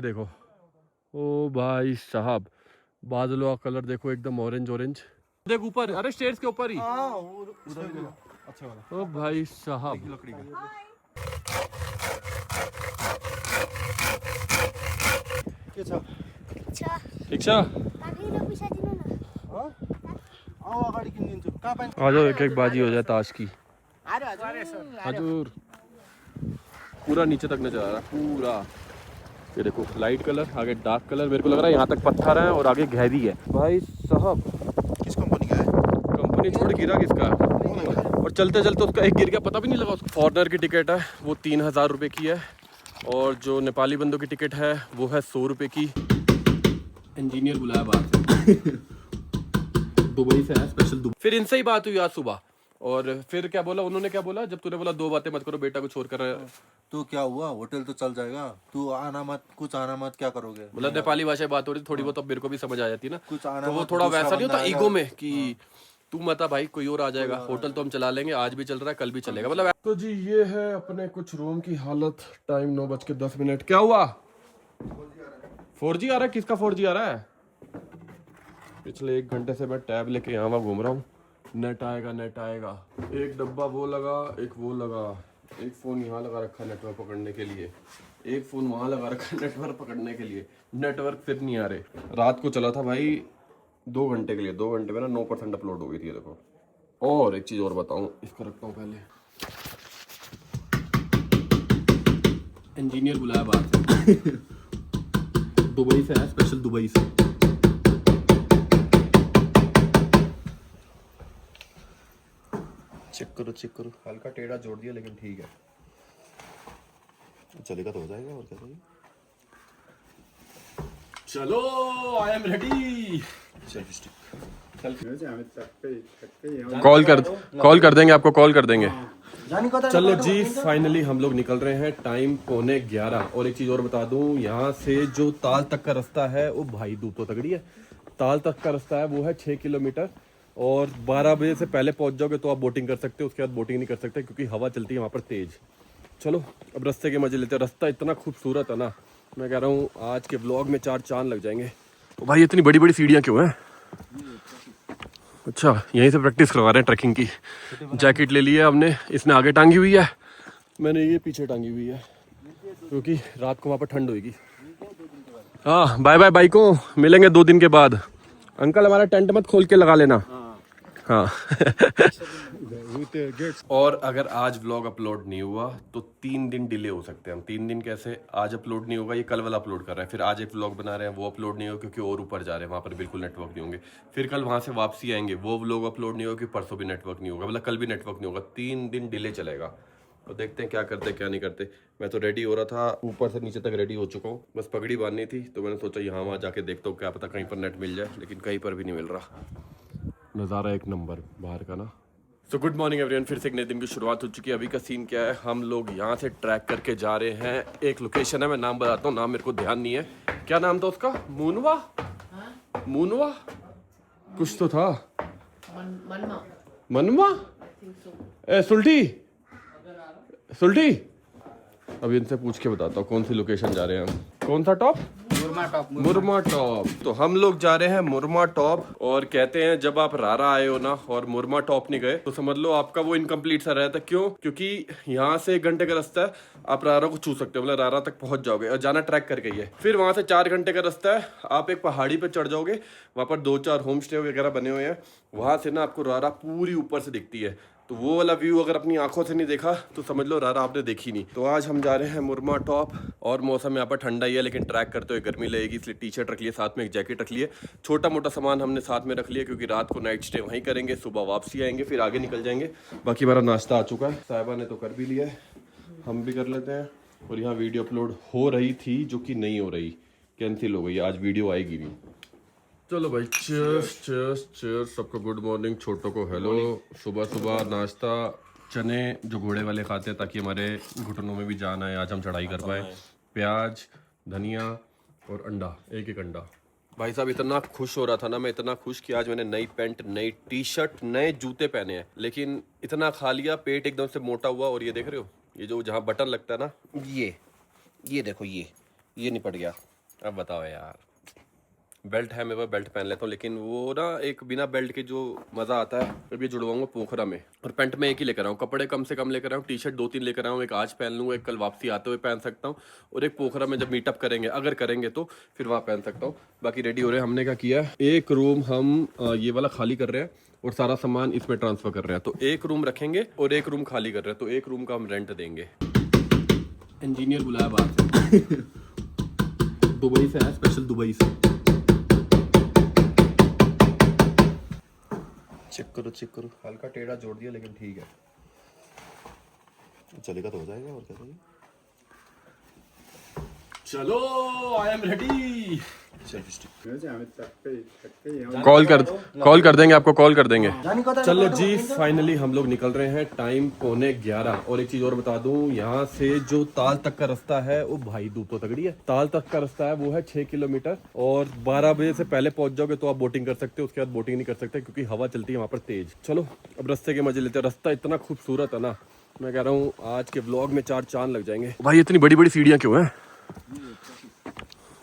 देखो, ओ भाई साहब, बादलों का कलर देखो एकदम ऑरेंज ऑरेंज। देख ऊपर, अरे स्टेयर्स के ऊपर ही। अच्छा वाला। ओ भाई साहब, लकड़ी का। शिक्षा आ जाओ, एक एक बाजी हो जाए ताश की। हजूर पूरा नीचे तक नजर आ रहा है पूरा। ये देखो लाइट कलर, आगे डार्क कलर, मेरे को लग रहा है यहाँ तक पत्थर है और आगे गहरी है। भाई साहब, किस कंपनी का है? कंपनी छोड़ गिरा किसका है? और चलते चलते उसका एक गिर गया, पता भी नहीं लगा उसको। फॉरनर की टिकट है वो 3000 रुपये की है, और जो नेपाली बंदों की टिकट है वो है 100 रुपये की। इंजीनियर बुलाया बाहर से दुबई से है स्पेशल दुबई। फिर इनसे ही बात हुई आज सुबह, और फिर क्या बोला उन्होंने, क्या बोला, जब तूने बोला 2 बातें मत करो बेटा को छोड़ कर। तो क्या हुआ, होटल तो चल जाएगा, तू आना मत, कुछ आना मत, क्या करोगे? मतलब नेपाली भाषा में बात हो रही थोड़ी बहुत, अब मेरे को भी समझ आ जाती ना। कुछ आना तो वो मत, थोड़ा दूसरा वैसा नहीं बंदा होता आएगा। ईगो में कि तू मत आ भाई, कोई और आ जाएगा, होटल तो हम चला लेंगे, आज भी चल रहा है कल भी चलेगा, मतलब। तो जी ये है अपने कुछ रूम की हालत। टाइम 9:10। क्या हुआ? 4G आ रहा है? किसका 4G आ रहा है? पिछले 1 घंटे से मैं टैब लेके यहाँ वहाँ घूम रहा हूँ। नेट आएगा नेट आएगा। एक डब्बा वो लगा, एक वो लगा, एक फ़ोन यहाँ लगा रखा है नेटवर्क पकड़ने के लिए, एक फ़ोन वहाँ लगा रखा है नेटवर्क पकड़ने के लिए। नेटवर्क फिर नहीं आ रहे। रात को चला था भाई 2 घंटे के लिए, 2 घंटे में ना 9% अपलोड हो गई थी। ये देखो। और एक चीज़ और बताऊँ, इसको रखता हूँ पहले। इंजीनियर बुलाया बाहर से दुबई से है स्पेशल, दुबई से। चेक करो, हल्का टेढ़ा जोड़ दिया लेकिन ठीक है, चलेगा तो हो जाएगा, और क्या चाहिए। चलो आई एम रेडी। कॉल कर देंगे आपको, कॉल कर देंगे। चलो जी फाइनली हम लोग निकल रहे हैं। टाइम 11:15। और एक चीज और बता दूं, यहाँ से जो ताल तक का रास्ता है, वो भाई धूप तो तगड़ी है। ताल तक का रास्ता है वो है 6 किलोमीटर, और 12 बजे से पहले पहुंच जाओगे तो आप बोटिंग कर सकते हो, उसके बाद बोटिंग नहीं कर सकते क्योंकि हवा चलती है वहाँ पर तेज। चलो अब रास्ते के मजे लेते हैं। रास्ता इतना खूबसूरत है ना, मैं कह रहा हूँ आज के व्लॉग में 4 चांद लग जाएंगे। तो भाई इतनी बड़ी बड़ी सीढ़ियाँ क्यों हैं? अच्छा, यहीं से प्रैक्टिस करवा रहे हैं ट्रैकिंग की। जैकेट ले लिया हमने, इसने आगे टांगी हुई है, मैंने ये पीछे टांगी हुई है, क्योंकि रात को वहाँ पर ठंड होगी। हाँ बाय बाय, बाइक को मिलेंगे 2 दिन के बाद। अंकल हमारा टेंट मत खोल के लगा लेना। हाँ और अगर आज व्लॉग अपलोड नहीं हुआ तो 3 दिन डिले हो सकते हैं हम। 3 दिन कैसे? आज अपलोड नहीं होगा, ये कल वाला अपलोड कर रहा है, फिर आज एक व्लॉग बना रहे हैं वो अपलोड नहीं होगा क्योंकि और ऊपर जा रहे हैं, वहाँ पर बिल्कुल नेटवर्क नहीं होंगे। फिर कल वहाँ से वापसी आएंगे, वो व्लॉग अपलोड नहीं होगा क्योंकि परसों भी नेटवर्क नहीं होगा, मतलब कल भी नेटवर्क नहीं होगा। 3 दिन डिले चलेगा। तो देखते हैं क्या करते क्या नहीं करते। मैं तो रेडी हो रहा था, ऊपर से नीचे तक रेडी हो चुका हूँ, बस पगड़ी बांधनी थी, तो मैंने सोचा यहाँ वहाँ जाके देखता हूँ, क्या पता कहीं पर नेट मिल जाए, लेकिन कहीं पर भी नहीं मिल रहा। नज़ारा एक नंबर बाहर का ना। तो गुड मॉर्निंग एवरीवन, फिर से एक नए दिन की शुरुआत हो चुकी है। अभी का सीन क्या है, हम लोग यहाँ से ट्रैक करके जा रहे हैं। एक लोकेशन है, मैं नाम बताता हूँ, नाम मेरे को ध्यान नहीं है। क्या नाम था उसका? मूनवा? मूनवा कुछ तो था। मनवा? सुल्टी? सुल्टी? अभी इनसे पूछ के बताता हूँ कौन सी लोकेशन जा रहे हैं हम। कौन सा टॉप? मुरमा टॉप। तो हम लोग जा रहे हैं मुरमा टॉप, और कहते हैं जब आप रारा आए हो ना और मुरमा टॉप नहीं गए तो समझ लो आपका वो इनकम्प्लीट सा रहता है। क्यों? क्योंकि यहाँ से 1 घंटे का रास्ता है, आप रारा को छू सकते हो, मतलब रारा तक पहुंच जाओगे, और जाना ट्रैक करके ही है। फिर वहां से 4 घंटे का रास्ता है, आप एक पहाड़ी पे चढ़ जाओगे, वहां पर 2-4 होम स्टे वगैरह बने हुए हैं, वहां से ना आपको रारा पूरी ऊपर से दिखती है। तो वो वाला व्यू अगर अपनी आंखों से नहीं देखा तो समझ लो रारा आपने देखी नहीं। तो आज हम जा रहे हैं मुरमा टॉप, और मौसम यहाँ पर ठंडा ही है, लेकिन ट्रैक करते हुए गर्मी लगेगी, इसलिए टी-शर्ट रख लिए, साथ में एक जैकेट रख लिए, छोटा मोटा सामान हमने साथ में रख लिया, क्योंकि रात को नाइट स्टे वहीं करेंगे, सुबह वापसी आएंगे, फिर आगे निकल जाएंगे। बाकी हमारा नाश्ता आ चुका है, साहिबा ने तो कर भी लिया है, हम भी कर लेते हैं। और यहाँ वीडियो अपलोड हो रही थी जो कि नहीं हो रही, कैंसिल हो गई, आज वीडियो आएगी भी। चलो भाई, चीयर्स चीयर्स चीयर्स। सबको गुड मॉर्निंग, छोटों को हेलो। सुबह सुबह नाश्ता, चने जो घोड़े वाले खाते हैं ताकि हमारे घुटनों में भी जान आए, आज हम चढ़ाई कर पाए। प्याज, धनिया और अंडा, एक एक अंडा। भाई साहब इतना खुश हो रहा था ना मैं, इतना खुश कि आज मैंने नई पैंट, नई टी-शर्ट, नए जूते पहने हैं, लेकिन इतना खा लिया, पेट एकदम से मोटा हुआ। और ये देख रहे हो, ये जो जहाँ बटन लगता है ना, ये देखो, ये निपट गया। अब बताओ यार, बेल्ट है मेरे पास, बेल्ट पहन लेता हूँ, लेकिन वो ना एक बिना बेल्ट के जो मज़ा आता है, फिर भी जुड़वाऊंगा पोखरा में। और पैंट में एक ही लेकर आऊँ, कपड़े कम से कम लेकर आऊँ, टी शर्ट 2-3 लेकर आऊँ, एक आज पहन लूँ, एक कल वापसी आते हुए पहन सकता हूँ, और एक पोखरा में जब मीटअप करेंगे, अगर करेंगे तो फिर वहाँ पहन सकता हूँ। बाकी रेडी हो रहे हैं। हमने क्या किया, एक रूम हम ये वाला खाली कर रहे हैं और सारा सामान इसमें ट्रांसफ़र कर रहे हैं। तो एक रूम रखेंगे और एक रूम खाली कर रहे हैं, तो एक रूम का हम रेंट देंगे। इंजीनियर बुलाया बाहर से दुबई से है, स्पेशल दुबई से। चेक करो, हल्का टेढ़ा जोड़ दिया लेकिन ठीक है, चलेगा तो हो जाएगा और क्या चाहिए। चलो I am ready. Selfie stick call कर देंगे आपको, कॉल कर देंगे। चलो जी, फाइनली हम लोग निकल रहे हैं। टाइम 11:15। और एक चीज और बता दूं, यहाँ से जो ताल तक का रास्ता है वो भाई धूप तो तगड़ी है। ताल तक का रास्ता है वो है 6 किलोमीटर, और 12 बजे से पहले पहुंच जाओगे तो आप बोटिंग कर सकते हो, उसके बाद बोटिंग नहीं कर सकते क्योंकि हवा चलती है वहाँ पर तेज। चलो अब रास्ते के मजे लेते हैं। रास्ता इतना खूबसूरत है ना, मैं कह रहा हूँ आज के व्लॉग में 4 चांद लग जाएंगे। भाई इतनी बड़ी बड़ी सीढ़ियाँ क्यों हैं?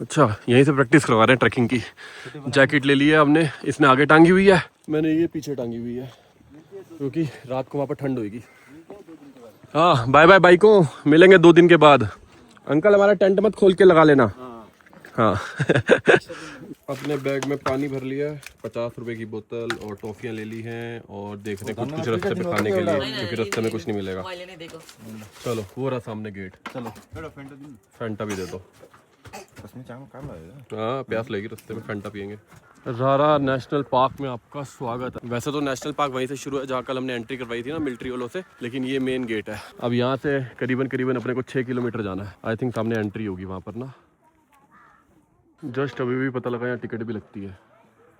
अच्छा, यहीं से प्रैक्टिस करवा रहे हैं ट्रैकिंग की। जैकेट ले लिया हमने, इसने आगे टांगी हुई है, मैंने ये पीछे टांगी हुई है क्योंकि रात को वहाँ पर ठंड होगी। हाँ बाय बाय, बाइक को मिलेंगे 2 दिन के बाद। अंकल हमारा टेंट मत खोल के लगा लेना। हाँ अपने बैग में पानी भर लिया, 50 रुपए की बोतल, और टॉफियाँ ले ली हैं, और देख रहे हैं कुछ रास्ते पे खाने के लिए, क्योंकि रास्ते में कुछ नहीं मिलेगा। चलो वो रहा सामने गेट, चलो फैंटा भी दे दो। हाँ प्यास लगेगी रास्ते में, फैंटा पियेंगे। रारा नेशनल पार्क में आपका स्वागत है। वैसे तो नेशनल पार्क वहीं से शुरू है जहाँ कल हमने एंट्री करवाई थी ना मिलिट्री वालों से, लेकिन ये मेन गेट है। अब यहाँ से करीबन अपने को 6 किलोमीटर जाना है। आई थिंक सामने एंट्री होगी वहाँ पर ना। जस्ट अभी भी पता लगा यहाँ टिकट भी लगती है।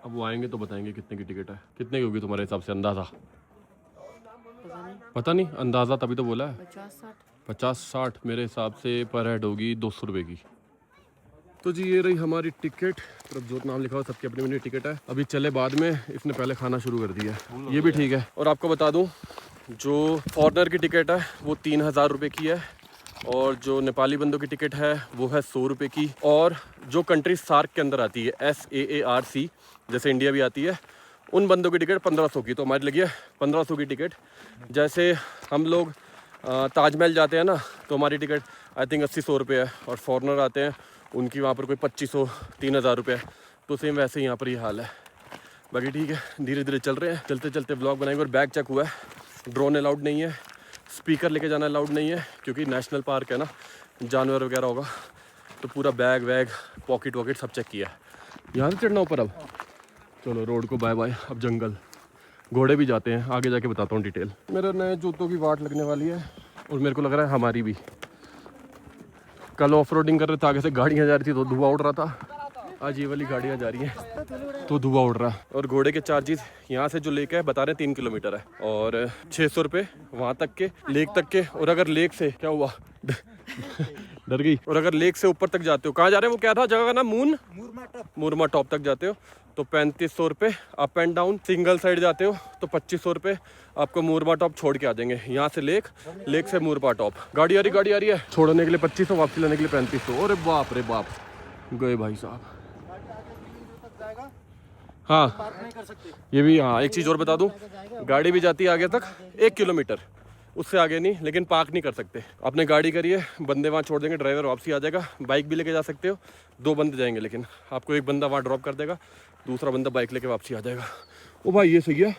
अब वो आएंगे तो बताएंगे कितने की टिकट है। कितने की होगी तुम्हारे हिसाब से अंदाज़ा? पता नहीं अंदाज़ा, तभी तो बोला है 50-60। मेरे हिसाब से पर हेड होगी 200 रुपये की। तो जी ये रही हमारी टिकट, प्रभजोत नाम लिखा हुआ, सबकी अपनी अपनी टिकट है। अभी चले बाद में, इसने पहले खाना शुरू कर दिया है, ये भी ठीक है। और आपको बता दूं, जो फॉरनर की टिकट है वो 3000 रुपये की है, और जो नेपाली बंदों की टिकट है वो है 100 रुपये की। और जो कंट्री सार्क के अंदर आती है, SAARC, जैसे इंडिया भी आती है, उन बंदों की टिकट 1500 की। तो हमारी लगी है 1500 की टिकट। जैसे हम लोग ताजमहल जाते हैं ना, तो हमारी टिकट आई थिंक 80-100 रुपये है, और फॉरनर आते हैं उनकी वहाँ पर कोई 2500-3000 रुपये। तो सेम वैसे ही यहाँ पर ये हाल है। बाकी ठीक है, धीरे धीरे चल रहे हैं, चलते चलते ब्लॉग बनाएंगे। और बैग चेक हुआ है, ड्रोन अलाउड नहीं है, स्पीकर लेके जाना अलाउड नहीं है, क्योंकि नेशनल पार्क है ना, जानवर वगैरह होगा। तो पूरा बैग वैग पॉकेट वॉकेट सब चेक किया है। यहाँ से चढ़ना ऊपर। अब चलो रोड को बाय बाय, अब जंगल, घोड़े भी जाते हैं, आगे जाके बताता हूँ डिटेल। मेरे नए जूतों की वाट लगने वाली है, और मेरे को लग रहा है हमारी भी। कल ऑफ रोडिंग कर रहे थे, आगे से गाड़ियाँ जा रही थी तो धुआं उड़ रहा था। आज ये वाली गाड़ियाँ जा रही हैं तो धुआं उड़ रहा है। और घोड़े के चार्जेस यहाँ से जो लेक है बता रहे 3 किलोमीटर है, और 600 रुपये वहाँ तक के, लेक तक के। और अगर लेक से क्या हुआ डर गई। और अगर लेक से ऊपर तक जाते हो, कहाँ जा रहे हैं वो क्या था जगह का नाम? मुरमा टॉप तक जाते हो तो 3500 रुपये up and down. Single side जाते हो तो 2500 रुपये आपको मुरमा टॉप छोड़ के आ जाएंगे। यहाँ से लेक, लेक से मुरमा टॉप। गाड़ी आ रही है। छोड़ने के लिए 2500, वापसी लाने के लिए 3500। अरे बाप रे बाप, गए भाई साहब। हाँ ये भी, हाँ एक चीज़ और बता दूँ, गाड़ी भी जाती है आगे तक 1 किलोमीटर, उससे आगे नहीं, लेकिन पार्क नहीं कर सकते। आपने गाड़ी करिए, बंदे वहाँ छोड़ देंगे, ड्राइवर वापसी आ जाएगा। बाइक भी लेके जा सकते हो, 2 बंदे जाएंगे, लेकिन आपको एक बंदा वहाँ ड्रॉप कर देगा, दूसरा बंदा बाइक लेके वापसी आ जाएगा। ओ भाई ये सही है,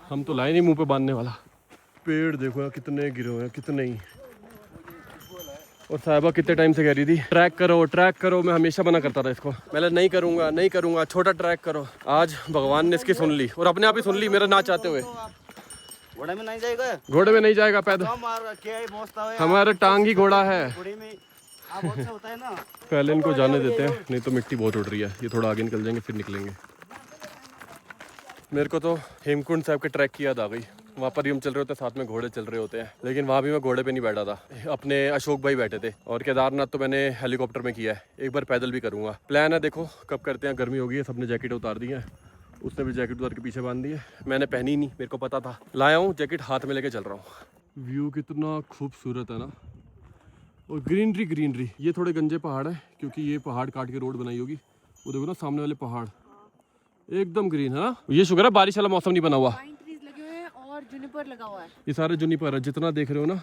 हम तो लाए नहीं मुंह पे बांधने वाला। पेड़ देखो यार कितने गिरे हुए हैं, कितने ही। और साहिबा कितने टाइम से कह रही थी ट्रैक करो, मैं हमेशा मना करता था इसको, मैं नहीं करूँगा, छोटा ट्रैक करो। आज भगवान ने इसकी सुन ली, और अपने आप ही सुन ली मेरा ना चाहते हुए। घोड़े में नहीं जाएगा पैदल, हमारा टांग ही घोड़ा है। होता है ना। पहले इनको जाने देते हैं, नहीं तो मिट्टी बहुत उड़ रही है। ये थोड़ा आगे निकल जाएंगे फिर निकलेंगे। मेरे को तो हेमकुंड साहब के ट्रैक की याद आ गई। वहाँ पर ही हम चल रहे होते हैं, साथ में घोड़े चल रहे होते हैं, लेकिन वहाँ भी मैं घोड़े पे नहीं बैठा था, अपने अशोक भाई बैठे थे। और केदारनाथ तो मैंने हेलीकॉप्टर में किया है, एक बार पैदल भी करूँगा। प्लान है, देखो कब करते हैं। गर्मी हो गई है, सबने जैकेट उतार दी है, उसने भी जैकेट उतार के पीछे बांध दी है। मैंने पहनी नहीं, मेरे को पता था, लाया हूँ जैकेट, हाथ में लेके चल रहा हूँ। व्यू कितना खूबसूरत है ना, और ग्रीनरी ग्रीनरी। ये थोड़े गंजे पहाड़ है क्योंकि ये पहाड़ काट के रोड बनाई होगी। वो देखो ना सामने वाले पहाड़ एकदम ग्रीन है ना। ये शुक्र है बारिश वाला मौसम नहीं बना हुआ। पाइन ट्रीज लगे हुए हैं और जुनिपर लगा हुआ है। ये सारे जुनिपर है जितना देख रहे हो ना,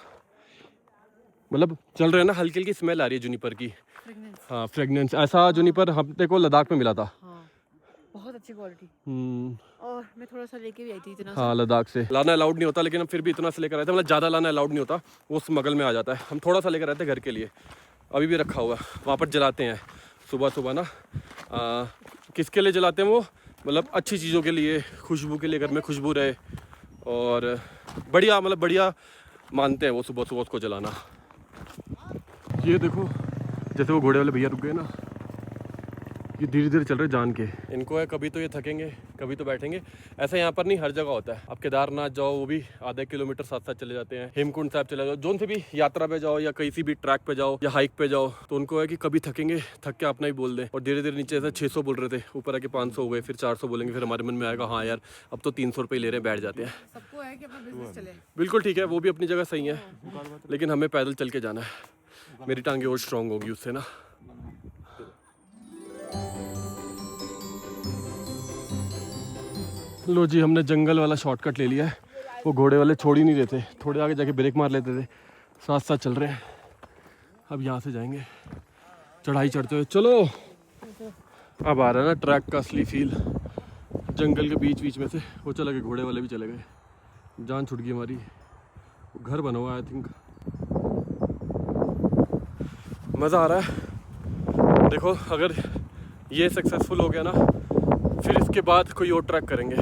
मतलब चल रहे हैं ना, हल्की हल्की स्मेल आ रही है जुनिपर की। हाँ फ्रेगनेंस। ऐसा जुनिपर हमने को लद्दाख में मिला था। हाँ, बहुत अच्छी क्वालिटी। और मैं थोड़ा सा लेके भी आई थी इतना। हाँ लद्दाख से लाना अलाउड नहीं होता, लेकिन हम फिर भी इतना से लेकर आए थे। मतलब ज़्यादा लाना अलाउड नहीं होता, वो स्मगल में आ जाता है। हम थोड़ा सा लेकर आए थे घर के लिए, अभी भी रखा हुआ है। वहाँ पर जलाते हैं सुबह सुबह ना। किसके लिए जलाते हैं वो, मतलब अच्छी चीज़ों के लिए, खुशबू के लिए, घर में खुशबू रहे और बढ़िया, मतलब बढ़िया मानते हैं वो सुबह सुबह उसको जलाना। ये देखो जैसे वो घोड़े वाले भैया रुक गए ना, ये धीरे धीरे चल रहे जान के। इनको है कभी तो ये थकेंगे कभी तो बैठेंगे। ऐसा यहाँ पर नहीं, हर जगह होता है। आप केदारनाथ जाओ वो भी आधा किलोमीटर साथ साथ चले जाते हैं। हेमकुंड साहब चले जाओ, जोन से भी यात्रा पे जाओ या कहीं भी ट्रैक पे जाओ या हाइक पे जाओ, तो उनको है कि कभी थकेंगे, थक के अपना ही बोल दें। और धीरे धीरे नीचे ऐसा 600 बोल रहे थे, ऊपर आके 500 हो गए, फिर 400 बोलेंगे, फिर हमारे मन में आएगा हाँ यार अब तो 300 रुपये ले रहे हैं, बैठ जाते हैं। सबको है कि अपना बिजनेस चले। बिल्कुल ठीक है, वो भी अपनी जगह सही है, लेकिन हमें पैदल चल के जाना है। मेरी टांगे और स्ट्रांग होगी उससे ना। लो जी, हमने जंगल वाला शॉर्टकट ले लिया है। वो घोड़े वाले छोड़ ही नहीं रहे थे, थोड़े आगे जाके ब्रेक मार लेते थे। साथ साथ चल रहे हैं। अब यहाँ से जाएंगे चढ़ाई चढ़ते हुए। चलो अब आ रहा है ना ट्रैक का असली फील। जंगल के बीच बीच में से वो चला गए, घोड़े वाले भी चले गए, जान छुट गई हमारी। घर बना हुआ आई थिंक। मज़ा आ रहा है। देखो अगर ये सक्सेसफुल हो गया ना, फिर इसके बाद कोई और ट्रैक करेंगे।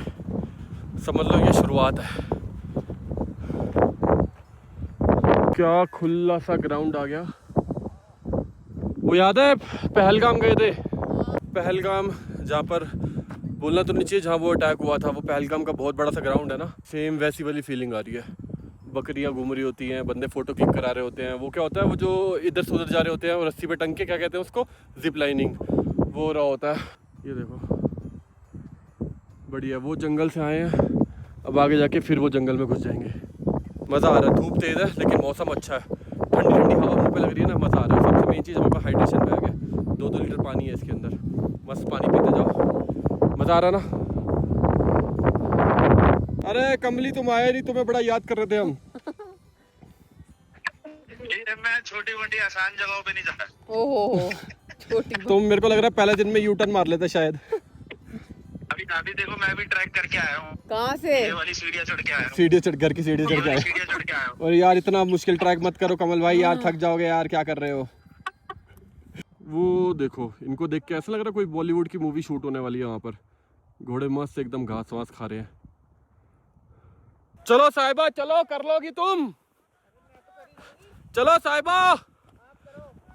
समझ लो ये शुरुआत है। क्या खुला सा ग्राउंड आ गया। वो याद है पहलगाम गए थे, पहलगाम जहाँ पर बोलना तो नहीं चाहिए, जहाँ वो अटैक हुआ था, वो पहलगाम का बहुत बड़ा सा ग्राउंड है ना। सेम वैसी वाली फीलिंग आ रही है। बकरियाँ घूम रही होती हैं, बंदे फोटो क्लिक करा रहे होते हैं। वो क्या होता है, वो जो इधर से उधर जा रहे होते हैं और रस्सी पे टंग के, क्या कहते हैं उसको, जिप लाइनिंग, वो हो रहा होता है। ये देखो बढ़िया। वो जंगल से आए हैं, अब आगे जाके फिर वो जंगल में घुस जाएंगे। मज़ा आ रहा है। धूप तेज़ है लेकिन मौसम अच्छा है, ठंडी ठंडी हवा मुँह पे लग रही है ना, मज़ा आ रहा है। सबसे मेन चीज़ हमारे पास हाइड्रेशन बैग है, 2-2 लीटर पानी है इसके अंदर। मस्त पानी पीते जाओ, मज़ा आ रहा ना। अरे कमली तुम आए नहीं, तुम्हें बड़ा याद कर रहे थे हम। मैं छोटी मोटी आसान जगहों पे नहीं जाता। ओहो छोटी। तुम मेरे को लग रहा है पहले दिन में यू टर्न मार लेते शायद। अभी देखो मैं भी ट्रैक करके आया हूँ। कहाँ से? ये वाली सीढ़ियाँ चढ़ के आया हूँ। सीढ़ी चढ़, घर की सीढ़ी चढ़ के आए। सीढ़ियाँ चढ़ के आया हूँ। और यार इतना मुश्किल ट्रैक मत करो कमल भाई, यार थक जाओगे यार, क्या कर रहे हो। वो देखो, इनको देख के ऐसा लग रहा है कोई बॉलीवुड की मूवी शूट होने वाली है वहाँ पर। घोड़े मस्त एकदम घास वास खा रहे हैं। चलो साहिबा चलो, कर लोगी तुम। चलो साहिबा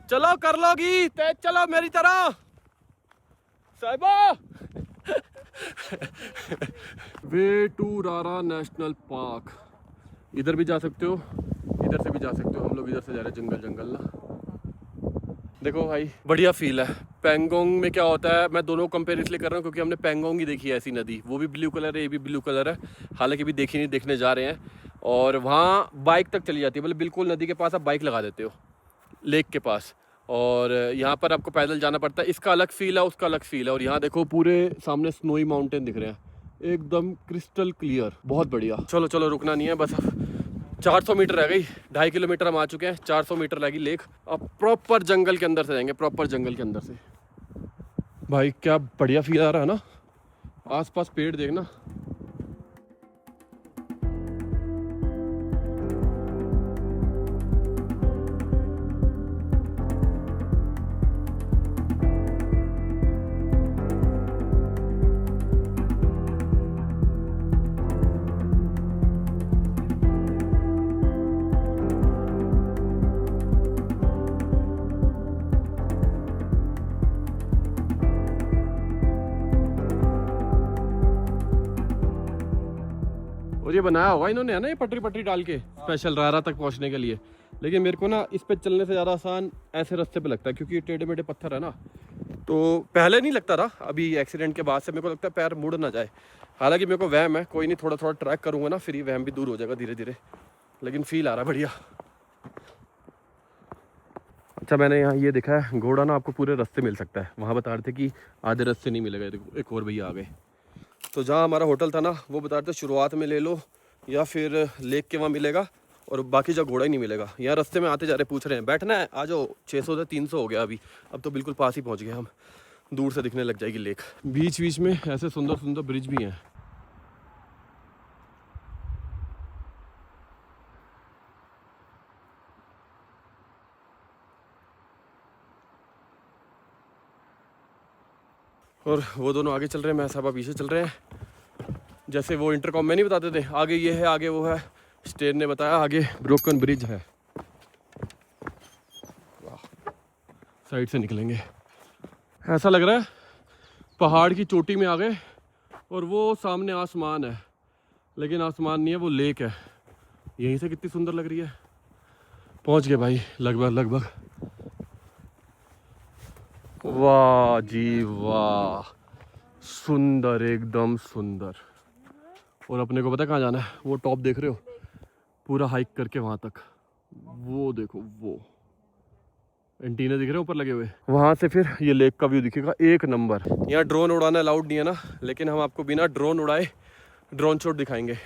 चलो, कर लोगी, तेज चलो मेरी तरह साहिबा। वे टू रारा नेशनल पार्क। इधर भी जा सकते हो, इधर से भी जा सकते हो। हम लोग इधर से जा रहे हैं, जंगल जंगल ना। देखो भाई बढ़िया फील है। पेंगोंग में क्या होता है, मैं दोनों कंपेयर इसलिए कर रहा हूँ क्योंकि हमने पेंगोंग ही देखी है ऐसी नदी। वो भी ब्लू कलर है, ये भी ब्लू कलर है। हालांकि भी देखी नहीं, देखने जा रहे हैं। और वहाँ बाइक तक चली जाती है, मतलब बिल्कुल नदी के पास आप बाइक लगा देते हो, लेक के पास। और यहाँ पर आपको पैदल जाना पड़ता है। इसका अलग फील है, उसका अलग फील है। और यहाँ देखो पूरे सामने स्नोई माउंटेन दिख रहे हैं, एकदम क्रिस्टल क्लियर, बहुत बढ़िया। चलो चलो रुकना नहीं है, बस 400 मीटर रह गई। 2.5 किलोमीटर हम आ चुके हैं, 400 मीटर रहेगी लेक। अब प्रॉपर जंगल के अंदर से जाएंगे, प्रॉपर जंगल के अंदर से। भाई क्या बढ़िया फील आ रहा है ना। आसपास पेड़ देखना। और ये बनाया होगा इन्होंने, है ना, ये पटरी पटरी डाल के स्पेशल रारा तक पहुंचने के लिए। लेकिन मेरे को ना इस पे चलने से ज़्यादा आसान ऐसे रास्ते पे लगता है, क्योंकि ये टेढ़े मेढ़े पत्थर है ना। तो पहले नहीं लगता था, अभी एक्सीडेंट के बाद से मेरे को लगता है पैर मुड़ ना जाए। हालांकि मेरे को वहम है, कोई नहीं, थोड़ा थोड़ा ट्रैक करूँगा ना, फिर ये वहम भी दूर हो जाएगा धीरे धीरे। लेकिन फील आ रहा है बढ़िया। अच्छा मैंने यहाँ ये देखा है, घोड़ा ना आपको पूरे रास्ते मिल सकता है। वहाँ बता रहे थे कि आधे रास्ते नहीं मिलेगा। देखो एक और भैया आ गए। तो जहाँ हमारा होटल था ना, वो बता रहे थे शुरुआत में ले लो या फिर लेक के वहाँ मिलेगा, और बाकी जगह घोड़ा ही नहीं मिलेगा। यहाँ रास्ते में आते जा रहे पूछ रहे हैं बैठना है, आ जाओ। 600 से 300 हो गया अभी, अब तो बिल्कुल पास ही पहुँच गए हम। दूर से दिखने लग जाएगी लेक। बीच बीच में ऐसे सुंदर सुंदर ब्रिज भी हैं। और वो दोनों आगे चल रहे हैं, मैं साहब पीछे चल रहे हैं। जैसे वो इंटरकॉम में नहीं बताते थे, आगे ये है आगे वो है, स्टेन ने बताया आगे ब्रोकन ब्रिज है। वाह, साइड से निकलेंगे। ऐसा लग रहा है पहाड़ की चोटी में आ गए और वो सामने आसमान है, लेकिन आसमान नहीं है, वो लेक है। यहीं से कितनी सुंदर लग रही है। पहुंच गए भाई लगभग। वाह जी वाह, सुंदर, एकदम सुंदर। और अपने को पता है कहाँ जाना है? वो टॉप देख रहे हो, पूरा हाइक करके वहाँ तक। वो देखो, वो एंटीना दिख रहे हैं ऊपर लगे हुए, वहाँ से फिर ये लेक का व्यू दिखेगा एक नंबर। यहाँ ड्रोन उड़ाना अलाउड नहीं है ना, लेकिन हम आपको बिना ड्रोन उड़ाए ड्रोन शॉट दिखाएंगे।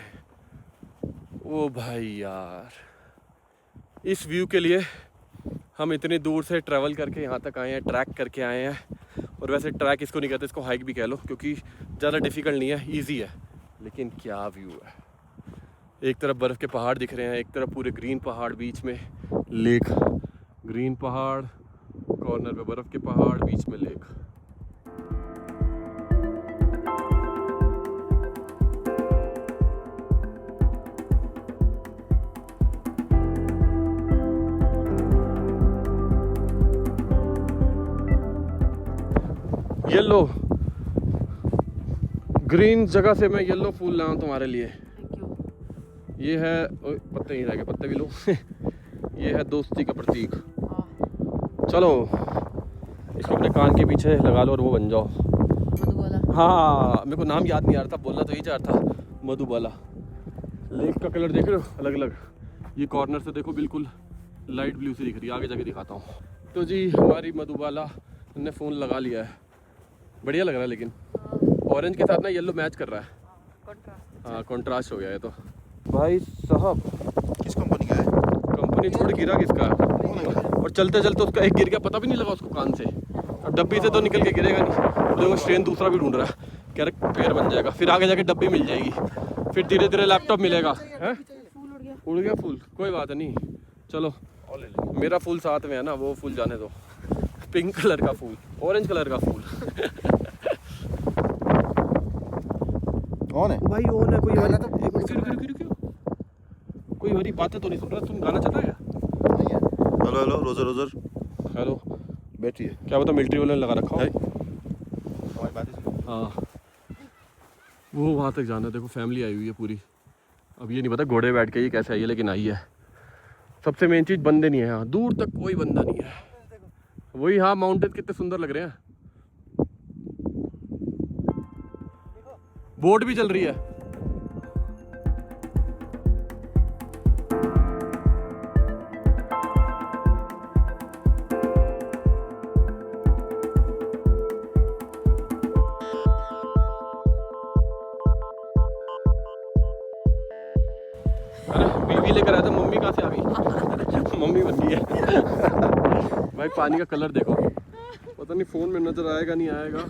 ओ भाई यार, इस व्यू के लिए हम इतनी दूर से ट्रैवल करके यहाँ तक आए हैं, ट्रैक करके आए हैं। और वैसे ट्रैक इसको नहीं कहते, इसको हाइक भी कह लो, क्योंकि ज़्यादा डिफ़िकल्ट नहीं है, ईजी है। लेकिन क्या व्यू है, एक तरफ बर्फ़ के पहाड़ दिख रहे हैं, एक तरफ पूरे ग्रीन पहाड़, बीच में लेक। ग्रीन पहाड़, कॉर्नर पे बर्फ़ के पहाड़, बीच में लेक। येलो ग्रीन जगह से मैं येलो फूल लाऊं तुम्हारे लिए। ये है, पत्ते नहीं रह गए, पत्ते भी लो। ये है दोस्ती का प्रतीक। चलो इसको अपने कान के पीछे लगा लो और वो बन जाओ मधुबाला। हाँ, मेरे को नाम याद नहीं आ रहा था, बोलना तो यही चाह रहा था, मधुबाला। लेक का कलर देख रहे हो, अलग अलग। ये कॉर्नर से देखो बिल्कुल लाइट ब्लू से दिख रही है, आगे जाके दिखाता हूँ। तो जी हमारी मधुबाला ने फ़ोन लगा लिया है, बढ़िया लग रहा है। लेकिन ऑरेंज के साथ ना येलो मैच कर रहा है। हाँ, कॉन्ट्रास्ट हो गया है। तो भाई साहब, किस कंपनी का है? कंपनी छोड़ गिरा किसका, और चलते चलते उसका एक गिर गया, पता भी नहीं लगा उसको कान से। अब डब्बी से तो निकल के गिरेगा नहीं, देखो स्ट्रेन दूसरा भी ढूंढ रहा है, कह रहे पैर बन जाएगा, फिर आगे जाके डब्बी मिल जाएगी, फिर धीरे धीरे लैपटॉप मिलेगा। है उड़ गया फूल, कोई बात नहीं, चलो मेरा फूल साथ में है ना, वो फूल जाने दो। पिंक कलर का फूल, ऑरेंज कलर का फूल। कौन है भाई ऑन है, कोई गाना तो तो- कोई हमारी बातें तो नहीं सुन रहा। तुम गाना चल रहा है? हेलो हेलो, रोजर हेलो, बैठिए। क्या बता, मिलिट्री वाले ने लगा रखा हो। हमारी बात ही सुनो। हाँ, वो वहाँ तक जाना है। देखो फैमिली आई हुई है पूरी। अब ये नहीं पता घोड़े बैठ के ये कैसे आई है, लेकिन आई है। सबसे मेन चीज़, बंदे नहीं है यहाँ, दूर तक कोई बंदा नहीं है। वही, हाँ, माउंटेन कितने सुंदर लग रहे हैं। बोट भी चल रही है। बीवी लेकर आया था, मम्मी कहाँ से आ गई? मम्मी बन गई है। भाई पानी का कलर देखो, पता नहीं फ़ोन में नज़र आएगा नहीं आएगा।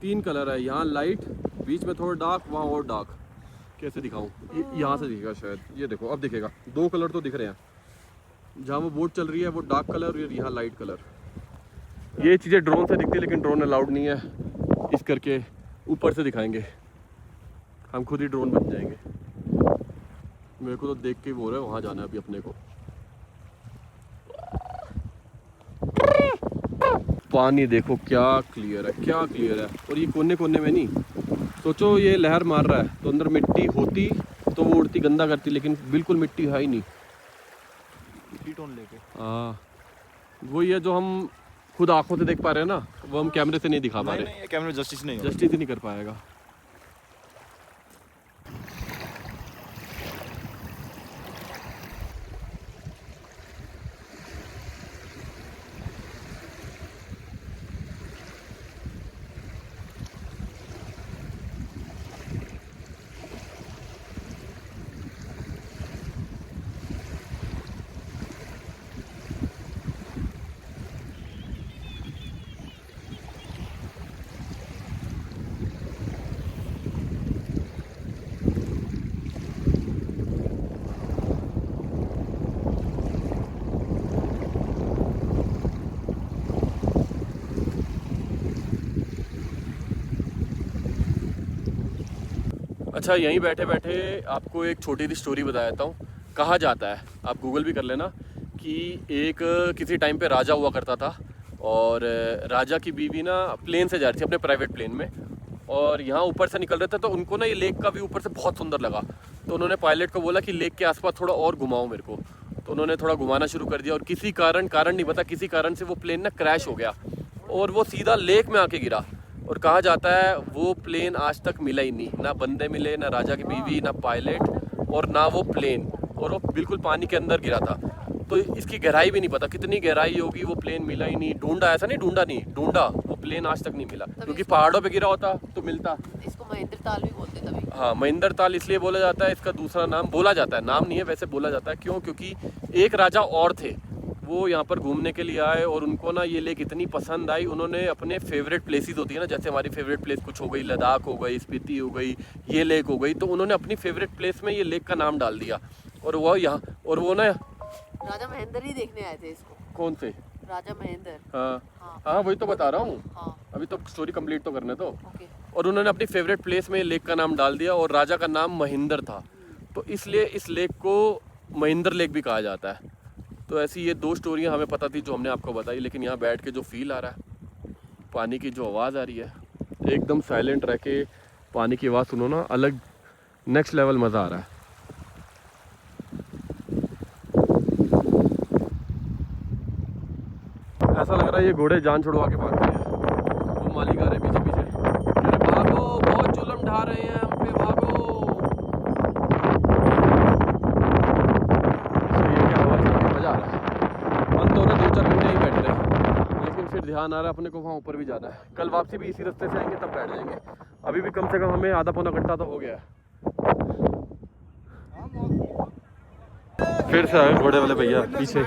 3 कलर है, यहाँ लाइट, बीच में थोड़ा डार्क, वहाँ और डार्क। कैसे दिखाऊँ? यहाँ से दिखेगा शायद, ये देखो अब दिखेगा। 2 कलर तो दिख रहे हैं। जहाँ वो बोट चल रही है वो डार्क कलर, और यहाँ लाइट कलर। ये चीज़ें ड्रोन से दिखती है, लेकिन ड्रोन अलाउड नहीं है, इस करके ऊपर से दिखाएंगे। हम खुद ही ड्रोन बन जाएंगे। मेरे को तो देख के ही बोल रहा है, वहाँ जाना है अभी अपने को। पानी देखो क्या क्लियर है, क्या क्लियर है। और ये कोने कोने में नहीं, सोचो ये लहर मार रहा है तो अंदर मिट्टी होती तो वो उड़ती गंदा करती, लेकिन बिल्कुल मिट्टी है ही नहीं। हाँ, वही है जो हम खुद आंखों से देख पा रहे हैं ना, वो हम कैमरे से नहीं दिखा पा रहे। नहीं, कैमरे में जस्टिस नहीं जस्टिस ही नहीं कर पाएगा। अच्छा यहीं बैठे बैठे आपको एक छोटी सी स्टोरी बता देता हूँ। कहा जाता है, आप गूगल भी कर लेना, कि एक किसी टाइम पे राजा हुआ करता था और राजा की बीवी ना प्लेन से जा रही थी, अपने प्राइवेट प्लेन में, और यहाँ ऊपर से निकल रहे थे तो उनको ना ये लेक का व्यू ऊपर से बहुत सुंदर लगा। तो उन्होंने पायलट को बोला कि लेक के आसपास थोड़ा और घुमाओ मेरे को। तो उन्होंने थोड़ा घुमाना शुरू कर दिया और किसी कारण नहीं पता, किसी कारण से वो प्लेन ना क्रैश हो गया और वो सीधा लेक में आके गिरा। और कहा जाता है वो प्लेन आज तक मिला ही नहीं, ना बंदे मिले, ना राजा की बीवी, ना पायलट और ना वो प्लेन, और वो बिल्कुल पानी के अंदर गिरा था। तो इसकी गहराई भी नहीं पता कितनी गहराई होगी, वो प्लेन मिला ही नहीं। ढूंढा, ऐसा नहीं ढूंढा, वो प्लेन आज तक नहीं मिला, क्योंकि पहाड़ों पे गिरा होता तो मिलता। इसको महेंद्र ताल भी बोलते तभी। हाँ, महेंद्र ताल इसलिए बोला जाता है, इसका दूसरा नाम बोला जाता है, नाम नहीं है वैसे, बोला जाता है। क्यों? क्योंकि एक राजा और थे, वो यहाँ पर घूमने के लिए आए और उनको ना ये लेक इतनी पसंद आई, उन्होंने अपने फेवरेट प्लेसेस होती है ना, जैसे हमारी फेवरेट प्लेस कुछ हो गई, लद्दाख हो गई, स्पीति हो गई, ये लेक हो गई, तो उन्होंने अपनी फेवरेट प्लेस में ये लेक का नाम डाल दिया। और वो यहाँ, और वो ना राजा महेंद्र ही देखने आए थे इसको। कौन से राजा महेंद्र? हाँ वही तो बता रहा हूँ। हाँ। अभी तो स्टोरी कंप्लीट तो करने दो। ओके। और उन्होंने अपनी फेवरेट प्लेस में लेक का नाम डाल दिया और राजा का नाम महेंद्र था, तो इसलिए इस लेक को महेंद्र लेक भी कहा जाता है। तो ऐसी ये दो स्टोरियाँ हमें पता थी जो हमने आपको बताई, लेकिन यहाँ बैठ के जो फील आ रहा है, पानी की जो आवाज़ आ रही है, एकदम साइलेंट रह के पानी की आवाज़ सुनो ना, अलग नेक्स्ट लेवल मज़ा आ रहा है। ऐसा लग रहा है ये घोड़े जान छुड़वा के भाग रहे हैं। वो मालिक आ रहे पीछे पीछे, कह रहे भागो, बहुत जुल्म ढा रहे हैं हम पे, भागो। सही है, क्या हवा चल रही है, मजा आ रहा है। मन तो ना 2-4 घंटे ही बैठ रहे हैं, लेकिन फिर ध्यान आ रहा है अपने को वहाँ ऊपर भी जाना है। कल वापसी भी इसी रास्ते से आएंगे, तब बैठ जाएंगे। अभी भी कम से कम हमें आधा पौना घंटा तो हो गया है। फिर से आए घोड़े वाले भैया पीछे,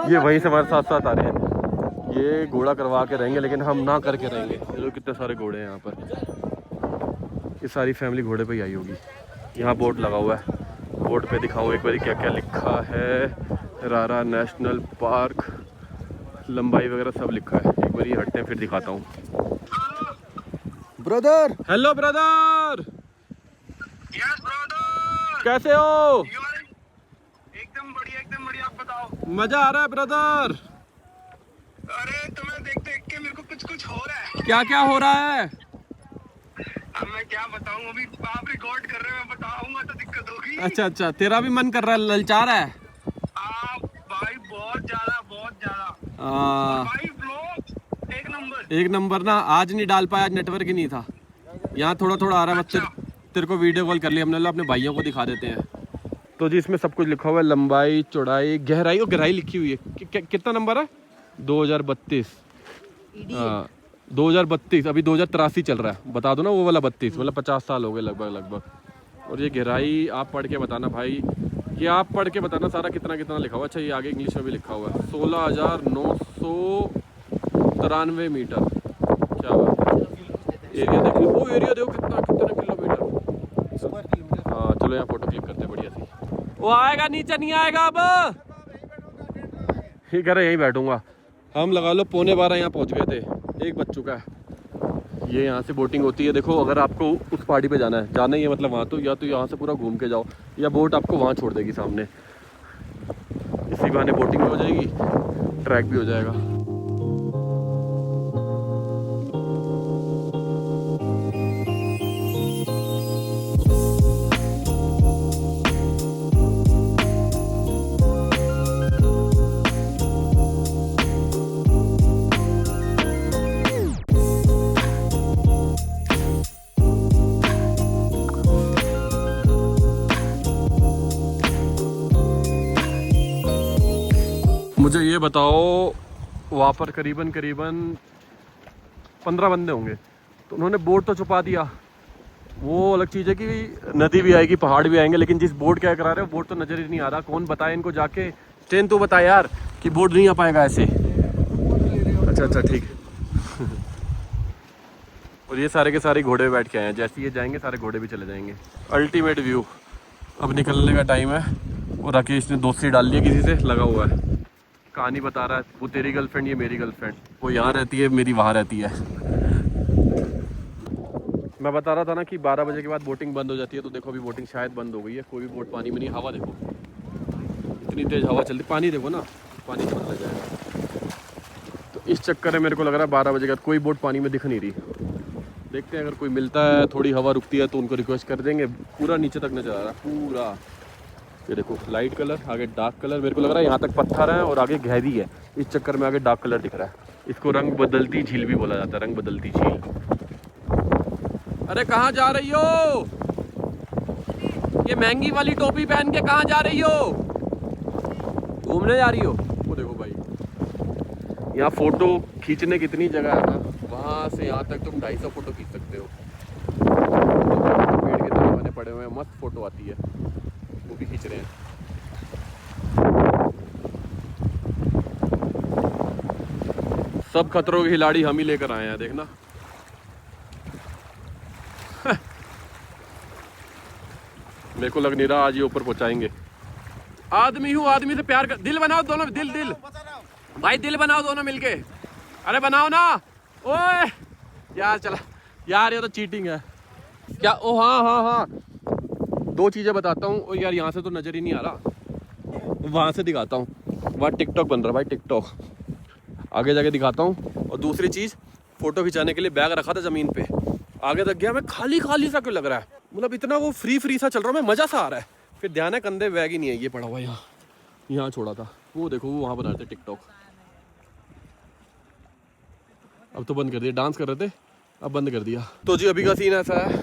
ये वहीं से हमारे साथ साथ आ रहे हैं। ये घोड़ा करवा के रहेंगे, लेकिन हम ना करके रहेंगे। ये लोग कितने सारे घोड़े हैं यहाँ पर, ये सारी फैमिली घोड़े पे ही आई होगी। यहाँ बोर्ड लगा हुआ है, बोर्ड पे दिखाऊँ एक बार क्या क्या लिखा है। रारा नेशनल पार्क, लंबाई वगैरह सब लिखा है। एक बार ये हटते हैं फिर दिखाता हूँ। Brother, hello brother, yes brother, कैसे हो? एकदम बढ़िया, आप बताओ। मजा आ रहा है ब्रदर। अरे तुम्हें देख देख के मेरे को कुछ हो रहा है। क्या क्या हो रहा है? अब मैं क्या बताऊं, अभी आप रिकॉर्ड कर रहे हैं, मैं बताऊंगा तो दिक्कत होगी। अच्छा, तेरा भी मन कर रहा है, ललचा रहा है? आप भाई बहुत ज्यादा भाई, ब्लॉग एक नंबर ना। आज नहीं डाल पाया, आज नेटवर्क ही नहीं था। यहाँ थोड़ा आ रहा है। अच्छा। तेरे को वीडियो कॉल कर लिया हमने, अपने भाइयों को दिखा देते हैं। तो जी इसमें सब कुछ लिखा हुआ है, लंबाई, चौड़ाई, गहराई, और गहराई लिखी हुई है। कितना नंबर है? 2032। हाँ 2032, अभी 2083 चल रहा है, बता दो ना वो वाला 32, मतलब 50 साल हो गए लगभग। और ये गहराई आप पढ़ के बताना भाई, ये आप पढ़ के बताना सारा कितना लिखा हुआ। अच्छा ये आगे इंग्लिश में भी लिखा हुआ है, 16,993 मीटर। क्या बात है। एरिया देख लो, वो एरिया देखो कितना किलोमीटर। हाँ चलो यहाँ फोटो क्लिक करते हैं बढ़िया सी। वो आएगा, नीचे नहीं आएगा अब। ठीक है, यहीं बैठूंगा। हम लगा लो 11:15 यहाँ पहुँच गए थे, 1 बज चुका है। ये यहाँ से बोटिंग होती है। देखो अगर आपको उस पहाड़ी पे जाना है मतलब वहाँ तो या तो यहाँ से पूरा घूम के जाओ, या बोट आपको वहाँ छोड़ देगी सामने। इसी बहाने बोटिंग भी हो जाएगी, ट्रैक भी हो जाएगा। मुझे ये बताओ, वहाँ पर करीबन 15 बंदे होंगे, तो उन्होंने बोट तो छुपा दिया। वो अलग चीज़ है कि नदी भी आएगी, पहाड़ भी आएंगे, लेकिन जिस बोट क्या करा रहे हो, बोट तो नज़र ही नहीं आ रहा। कौन बताए इनको जाके? स्टेन तू बता यार कि बोट नहीं आ पाएगा ऐसे। अच्छा ठीक है। और ये सारे के सारे घोड़े बैठ के आए हैं, जैसे ये जाएंगे सारे घोड़े भी चले जाएंगे। Ultimate view. अब निकलने का टाइम है, और राकेश ने दोस्ती डाल ली किसी से, लगा हुआ है, कहानी बता रहा है। वो तेरी गर्लफ्रेंड, ये मेरी गर्लफ्रेंड, वो यहाँ रहती है, मेरी वहाँ रहती है। मैं बता रहा था ना कि 12 बजे के बाद बोटिंग बंद हो जाती है, तो देखो अभी बोटिंग शायद बंद हो गई है, कोई भी बोट पानी में नहीं। हवा देखो इतनी तेज़ हवा चलती, पानी देखो ना, पानी से पता लग जाएगा। तो इस चक्कर में मेरे को लग रहा है 12 बजे के बाद कोई बोट पानी में दिख नहीं रही। देखते हैं अगर कोई मिलता है, थोड़ी हवा रुकती है तो उनको रिक्वेस्ट कर देंगे। पूरा नीचे तक नजर आ रहा है पूरा, ये देखो लाइट कलर, आगे डार्क कलर। मेरे को लग रहा है यहाँ तक पत्थर है और आगे गहरी है, इस चक्कर में आगे डार्क कलर दिख रहा है। इसको रंग बदलती झील भी बोला जाता है, रंग बदलती झील। अरे कहाँ जा रही हो? ये महंगी वाली टोपी पहन के कहाँ जा रही हो? घूमने जा रही हो? वो देखो भाई, यहाँ फोटो खींचने कितनी जगह है ना, वहाँ से यहाँ तक तुम 250 फोटो खींच सकते हो। पेड़ के तले बने पड़े हुए हैं, मस्त फोटो आती है, वो भी खींच रहे हैं। सब खतरों के खिलाड़ी हम ही लेकर आए हैं, देखना। मेरे को लग नहीं रहा आज ये ऊपर पहुंचाएंगे। आदमी हूँ, आदमी से प्यार कर, दिल बनाओ दोनों, दिल दिल भाई, दिल बनाओ दोनों मिलके। अरे बनाओ ना। ओए यार चला यार, ये तो चीटिंग है क्या? ओ हाँ हाँ हाँ, 2 चीज़ें बताता हूँ। और यार यहाँ से तो नज़र ही नहीं आ रहा, वहाँ से दिखाता हूँ। वहाँ टिकटॉक बन रहा है भाई, टिकटॉक आगे जाके दिखाता हूँ। और दूसरी चीज़, फ़ोटो खिंचाने के लिए बैग रखा था ज़मीन पे, आगे तक गया मैं, खाली खाली सा क्यों लग रहा है, मतलब इतना वो फ्री सा चल रहा है, मैं मज़ा सा आ रहा है। फिर ध्यान है कंधे बैग ही नहीं है, ये पड़ा हुआ यहाँ छोड़ा था। वो देखो वो वहाँ बना रहे थे टिकटॉक, अब तो बंद कर दिया। डांस कर रहे थे, अब बंद कर दिया। तो जी अभी का सीन ऐसा है,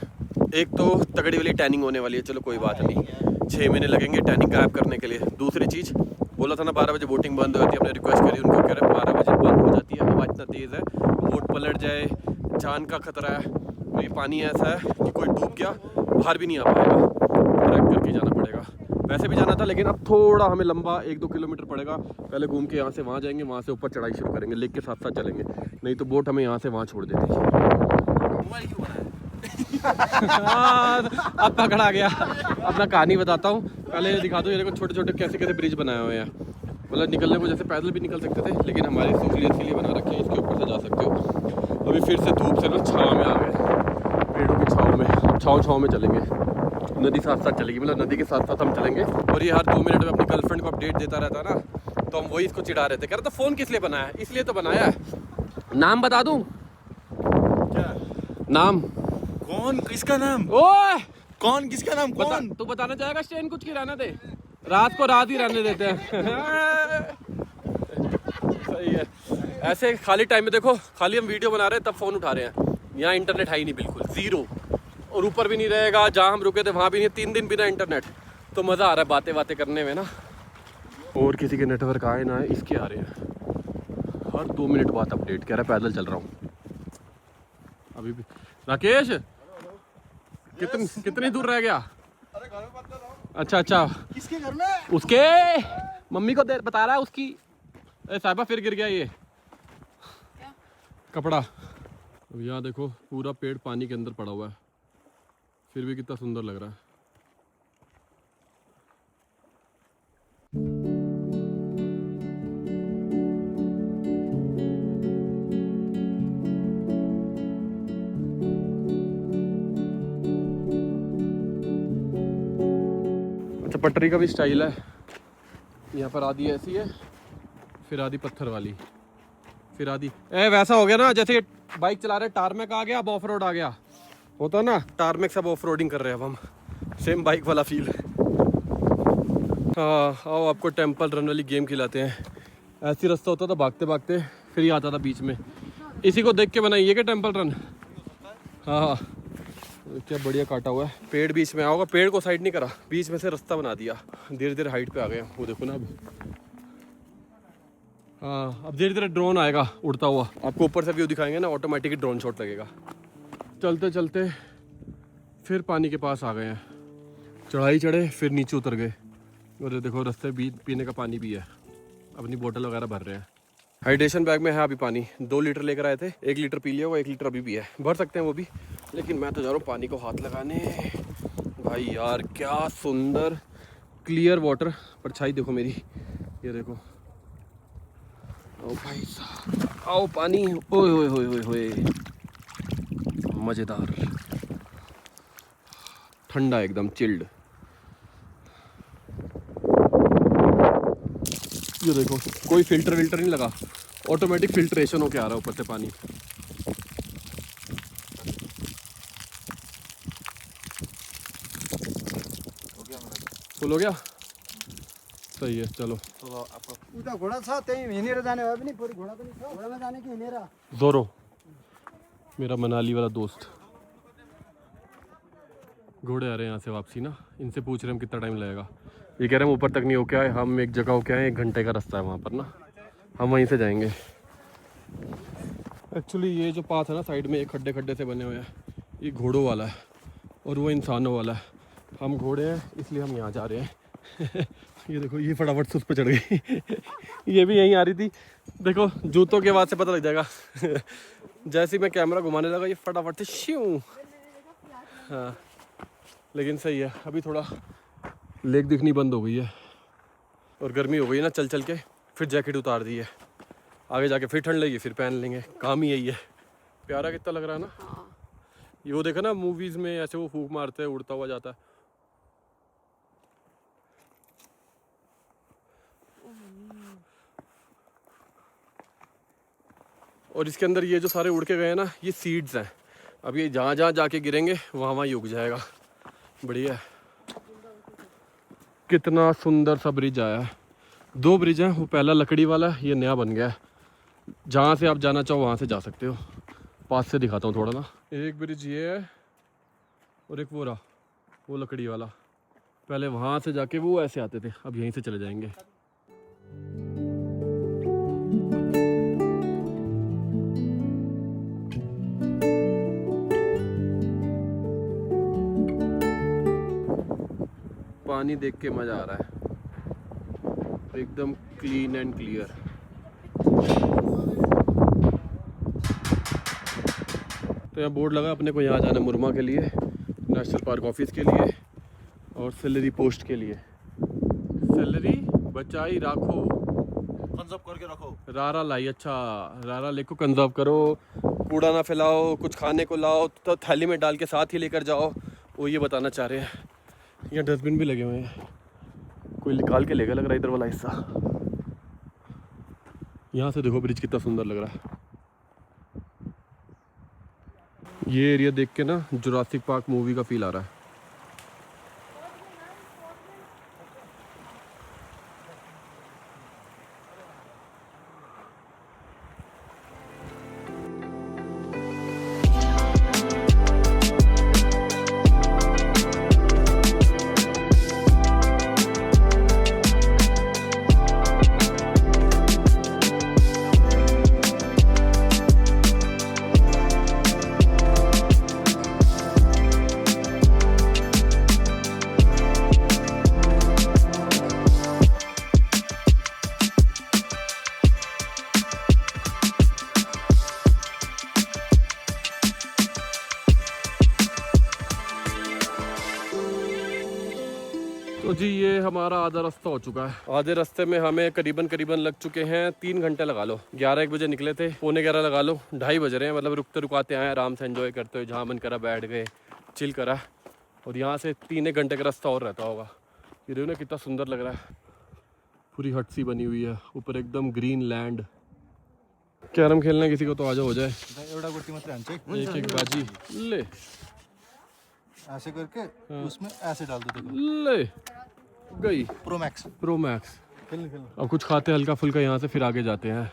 एक तो तगड़ी वाली टैनिंग होने वाली है, चलो कोई बात नहीं, 6 महीने लगेंगे टैनिंग गायब करने के लिए। दूसरी चीज़, बोला था ना 12 बजे बोटिंग बंद हो जाती है, हमने रिक्वेस्ट करी उनको, कह रहे 12 बजे बंद हो जाती है, हवा इतना तेज़ है, बोट पलट जाए, जान का खतरा है। तो ये पानी ऐसा है कि कोई डूब गया बाहर भी नहीं आ पाएगा, ट्रैक करके जाना पड़ेगा। वैसे भी जाना था, लेकिन अब थोड़ा हमें लंबा 1-2 किलोमीटर पड़ेगा। पहले घूम के यहाँ से वहाँ जाएंगे, वहाँ से ऊपर चढ़ाई शुरू करेंगे, लेक के साथ साथ चलेंगे, नहीं तो बोट हमें यहाँ से वहाँ छोड़ देती है। अब पकड़ा गया। अब मैं कहानी बताता हूँ, पहले दिखा दो। ये देखो छोटे छोटे कैसे कैसे ब्रिज बनाए हुए हैं, मतलब निकलने को जैसे पैदल भी निकल सकते थे, लेकिन हमारी सहूलियत के लिए बना रखे हैं, इसके ऊपर से जा सकते हो। अभी फिर से धूप से ना छाँव में आ गए, पेड़ों की छाँव में, छाँव में चलेंगे। नदी साथ साथ चलेगी, मतलब नदी के साथ साथ हम चलेंगे। और ये हर 2 मिनट में अपनी गर्लफ्रेंड को अपडेट देता रहता है ना, तो हम वही इसको चिढ़ा रहे थे, कह रहे तो फ़ोन किस लिए बनाया? इसलिए तो बनाया है। नाम बता दूँ? क्या नाम? कौन किसका नाम? ओए कौन किसका नाम? कौन? तू बताना चाहेगा? स्टेन कुछ की रहने दे, रात को रात ही रहने देते हैं। सही है। ऐसे खाली टाइम में देखो, खाली हम वीडियो बना रहे हैं तब फ़ोन उठा रहे हैं। यहाँ इंटरनेट है ही नहीं, बिल्कुल ज़ीरो, और ऊपर भी नहीं रहेगा, जहाँ हम रुके थे वहाँ भी नहीं, 3 दिन बिना इंटरनेट। तो मज़ा आ रहा है बातें करने में ना। और किसी के नेटवर्क आए ना, इसके आ रहे हैं हर 2 मिनट बाद अपडेट, कह रहा है पैदल चल रहा हूँ अभी भी। राकेश कितनी दूर रह गया? अच्छा किसके घर में? उसके मम्मी को बता रहा है उसकी। साहिबा फिर गिर गया ये कपड़ा। अब यहाँ देखो पूरा पेड़ पानी के अंदर पड़ा हुआ है, फिर भी कितना सुंदर लग रहा है। अच्छा, पटरी का भी स्टाइल है, यहाँ पर आधी ऐसी है, फिर आधी पत्थर वाली, फिर आधी वैसा हो गया ना जैसे बाइक चला रहे, टारमेक आ गया, अब ऑफ रोड आ गया, होता ना टारमेक, सब ऑफ रोडिंग कर रहे हैं अब हम, सेम बाइक वाला फील। हाँ आओ आपको टेम्पल रन वाली गेम खिलाते हैं। ऐसी रास्ता होता था भागते भागते, फिर ये आता था बीच में, इसी को देख के बनाई है क्या टेम्पल रन? हाँ क्या बढ़िया काटा हुआ है, पेड़ बीच में आओगा, पेड़ को साइड नहीं करा, बीच में से रास्ता बना दिया। धीरे धीरे हाइट पे आ गए, वो देखो ना अब। हाँ अब धीरे धीरे ड्रोन आएगा उड़ता हुआ, आपको ऊपर से व्यू दिखाएंगे ना, ऑटोमेटिक ड्रोन शॉट लगेगा। चलते चलते फिर पानी के पास आ गए हैं, चढ़ाई चढ़े फिर नीचे उतर गए, और देखो रास्ते पीने का पानी भी है, अपनी बोतल वगैरह भर रहे हैं। हाइड्रेशन बैग में है अभी पानी, 2 लीटर लेकर आए थे, 1 लीटर पी लिया हुआ, 1 लीटर अभी भी है, भर सकते हैं वो भी, लेकिन मैं तो जा रहा हूँ पानी को हाथ लगाने। भाई यार क्या सुंदर क्लियर वाटर, परछाई देखो मेरी, ये देखो। ओ भाई साहब आओ पानी, ओए होए होए होए होए, मज़ेदार। ठंडा एकदम चिल्ड। ये देखो कोई फिल्टर विल्टर नहीं लगा, ऑटोमेटिक फिल्ट्रेशन होके आ रहा है ऊपर से पानी। फुल हो गया, सही है। चलो उता घोडा छ त्यही हिँडेर जाने भए पनि पुरै घोडा पनि छ, घोडामा जाने कि हिँडेर? जोरो मेरा मनाली वाला दोस्त, घोड़े आ रहे हैं यहाँ से वापसी ना, इनसे पूछ रहे हैं हम कितना टाइम लगेगा। ये कह रहे हैं ऊपर तक नहीं होके आए, हम एक जगह होके आए, 1 घंटे का रास्ता है वहाँ पर ना, हम वहीं से जाएंगे। एक्चुअली ये जो पाथ है ना साइड में, ये खड्डे खड्डे से बने हुए हैं, ये घोड़ों वाला है और वो इंसानों वाला है। हम घोड़े हैं इसलिए हम यहाँ जा रहे हैं। ये देखो ये फटाफट से उस पर चढ़ गई। ये भी यहीं आ रही थी, देखो जूतों के आवाज़ से पता लग जाएगा। जैसे ही मैं कैमरा घुमाने लगा ये फटाफट से श्यूं। हाँ लेकिन सही है, अभी थोड़ा लेक दिखनी बंद हो गई है और गर्मी हो गई है ना चल चल के, फिर जैकेट उतार दी है, आगे जाके फिर ठंड लगेगी फिर पहन लेंगे, काम ही यही है। प्यारा कितना लग रहा है ना। हाँ। ये वो देखा ना मूवीज़ में ऐसे वो फूंक मारते हैं, उड़ता हुआ जाता है। और इसके अंदर ये जो सारे उड़ के गए हैं ना, ये सीड्स हैं। अब ये जहाँ जहाँ जाके गिरेंगे वहाँ वहाँ ही उग जाएगा। बढ़िया है। कितना सुंदर सा ब्रिज आया है। 2 ब्रिज हैं, वो पहला लकड़ी वाला है, ये नया बन गया है। जहाँ से आप जाना चाहो वहाँ से जा सकते हो। पास से दिखाता हूँ थोड़ा ना। एक ब्रिज ये है और एक वो रहा, वो लकड़ी वाला। पहले वहाँ से जाके वो ऐसे आते थे, अब यहीं से चले जाएंगे। पानी देख के मज़ा आ रहा है, एकदम क्लीन एंड क्लियर। तो यहाँ बोर्ड लगा, अपने को यहाँ जाना है मुरमा के लिए, नेशनल पार्क ऑफिस के लिए और सैलरी पोस्ट के लिए। सैलरी बचाई राखो, कंजर्व करके रखो। रारा लाई, अच्छा रारा लेक को कंजर्व करो, कूड़ा ना फैलाओ, कुछ खाने को लाओ तो थाली में डाल के साथ ही लेकर जाओ, वो ये बताना चाह रहे हैं। यहाँ डस्टबिन भी लगे हुए हैं, कोई निकाल के लेगा लग रहा है इधर वाला हिस्सा। यहाँ से देखो ब्रिज कितना सुंदर लग रहा है। ये एरिया देख के ना जुरासिक पार्क मूवी का फील आ रहा है। तो जी ये हमारा आधा रास्ता हो चुका है। आधे रास्ते में हमें करीबन लग चुके हैं 3 घंटे लगा लो। 11-1 बजे निकले थे, 11:45 लगा लो, 2:30 बज रहे हैं। मतलब रुकते रुकाते आए, आराम से एंजॉय करते हुए, जहाँ मन करा बैठ गए, चिल करा। और यहाँ से 3-1 घंटे का रास्ता और रहता होगा। ये देखो ना कितना सुंदर लग रहा है, पूरी हट सी बनी हुई है, ऊपर एकदम ग्रीन लैंड। कैरम खेलना किसी को तो आ जाओ, हो जाए। एक एक बाजी ले, ऐसे करके उसमें ऐसे डाल दो, देखो ले गई प्रो मैक्स। अब कुछ खाते हल्का फुल्का यहाँ से, फिर आगे जाते हैं।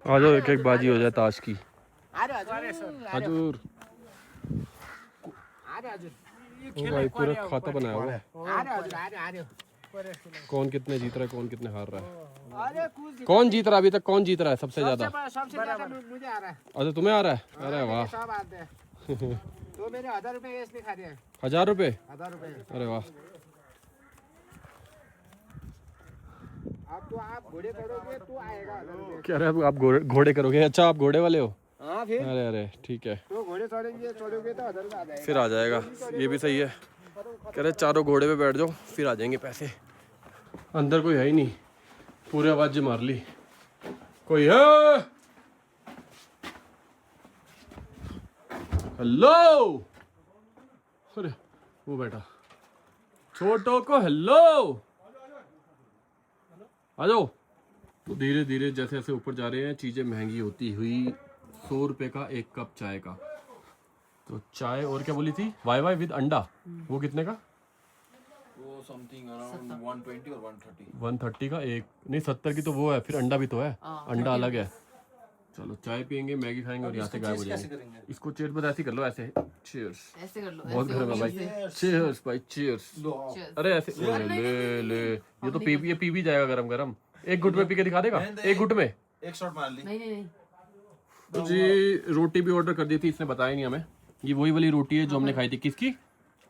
आ जाओ, एक एक बाजी हो जाए ताश की। हजूर ओ भाई पूरा खाता बनाया हुआ। कौन कितने जीत रहा है, कौन कितने हार रहा है, कौन जीत रहा है अभी तक, कौन जीत रहा है सबसे ज्यादा? मुझे आ रहा है। अच्छा तुम्हें आ रहा है? अरे वाह। सब आते हैं। तो मैंने 1000 रुपए इसलिए खा दिया। 1000 रुपए? 1000 रुपए। अरे वाह। अब तो आप घोड़े करोगे तो आएगा 1000 रुपए। क्या रहे आप घोड़े करोगे? अच्छा आप घोड़े वाले हो? हाँ फिर अरे अरे ठीक है, तो घोड़े चढ़ोगे तो 1000 रुपए आ जाएगा। फिर आ जाएगा। ये भी सही है। कह रहे चारों घोड़े पे बैठ जाओ, फिर आ जाएंगे पैसे। अंदर कोई है ही नहीं, पूरे आवाज मार ली। कोई है? हेलो। अरे वो बैठा। छोटो को हेलो आ जाओ। तो धीरे धीरे जैसे जैसे ऊपर जा रहे हैं चीज़ें महंगी होती हुई 100 रुपये का एक कप चाय का। तो चाय और क्या बोली थी वाई वाई विद अंडा, वो कितने का? वो समथिंग अराउंड 120 और 130। 130 का एक, नहीं 70 की तो वो है, फिर अंडा भी तो है, अंडा अलग है। चलो चाय पियेंगे, मैगी खाएंगे और यहाँ से गायब हो जाएंगे। इसको चेयर पर ऐसे कर लो, ऐसे चीयर्स। ऐसे कर लो, बहुत गर्म है भाई, चीयर्स भाई चीयर्स। अरे ऐसे ले ये तो ये पी भी जाएगा गरम गरम। एक घुट में पी के दिखा देगा, एक घुट में। एक शॉट मार ली। नहीं तो जी रोटी भी ऑर्डर कर दी थी, इसने बताया नहीं हमें। ये वही वाली रोटी है जो हमने खाई थी, किसकी?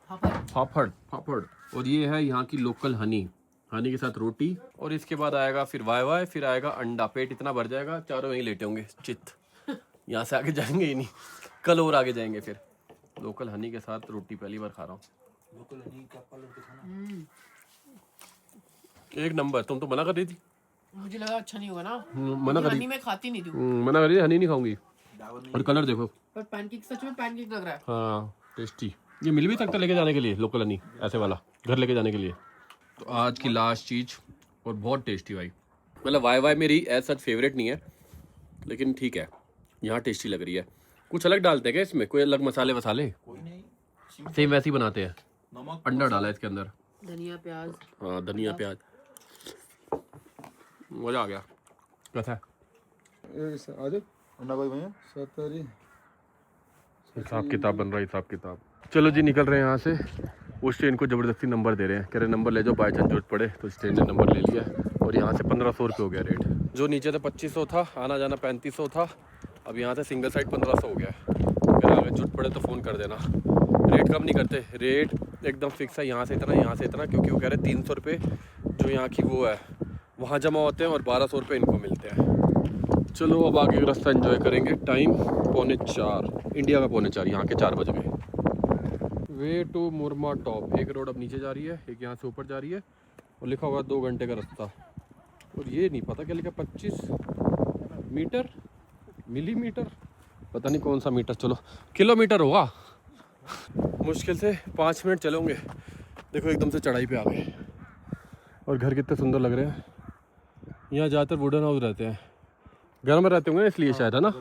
फाफड़। फाफड़। और ये है यहाँ की लोकल हनी, हनी के साथ रोटी। और इसके बाद आएगा फिर वाई वाई, फिर आएगा अंडा। पेट इतना भर जाएगा, चारों वहीं लेटे होंगे चित। यहाँ से आगे जाएंगे ही नहीं, कल और आगे जाएंगे। फिर लोकल हनी के साथ रोटी पहली बार खा रहा हूँ। लोकल हनी का पालन के खाना एक नंबर। तुम तो मना कर रही थी। मुझे लगा अच्छा नहीं होगा ना, मना कर रही, हनी मैं खाती नहीं थी। मना कर रही थी, हनी नहीं खाऊंगी। और कलर देखो, पर पैनकेक सच में पैनकेक लग रहा है। हाँ टेस्टी। ये मिल भी सकता लेके जाने के लिए, लोकल हनी ऐसे वाला घर लेके जाने के लिए। तो आज की लास्ट चीज़, और बहुत टेस्टी भाई। मतलब वाई वाई मेरी एज सच फेवरेट नहीं है, लेकिन ठीक है यहाँ टेस्टी लग रही है। कुछ अलग डालते हैं क्या इसमें, कोई अलग मसाले वसाले? कोई नहीं, सेम वैसे ही बनाते हैं। नमक अंडा डाला है इसके अंदर, धनिया प्याज। हाँ धनिया प्याज, मज़ा आ गया। कैसा है? अंडा भाई भैया हिसाब किताब बन रहा है, हिसाब किताब। चलो जी निकल रहे हैं यहाँ से। उस ट्रेन को ज़बरदस्ती नंबर दे रहे हैं, कह रहे नंबर ले जाओ, बाई चांस जरूरत पड़े। तो इस ट्रेन ने नंबर ले लिया और यहाँ से 1500 रुपये हो गया रेट। जो नीचे से 2500 था, आना जाना 3500 था, अब यहाँ से सिंगल साइड 1500 हो गया है। अगर आगे जरूरत पड़े तो फ़ोन कर देना। रेट कम नहीं करते, रेट एकदम फिक्स है, यहाँ से इतना, यहाँ से इतना। क्योंकि वो कह रहे 300 रुपये जो यहाँ की वो है वहाँ जमा होते हैं और 1200 रुपये इनको मिलते हैं। चलो अब आगे रास्ता एंजॉय करेंगे। टाइम 3:45 इंडिया का 3:45, यहाँ के 4 बज गए। Way to Murma top. एक रोड अब नीचे जा रही है, एक यहाँ से ऊपर जा रही है, और लिखा हुआ 2 घंटे का रास्ता। और ये नहीं पता क्या लिखा, 25 मीटर, मिलीमीटर, पता नहीं कौन सा मीटर। चलो किलोमीटर होगा। मुश्किल से 5 मिनट चलोगे। देखो एकदम से चढ़ाई पे आ गए। और घर कितने सुंदर लग रहे हैं। यहाँ ज़्यादातर वुडन हाउस रहते हैं, घर में रहते होंगे इसलिए शायद, है ना?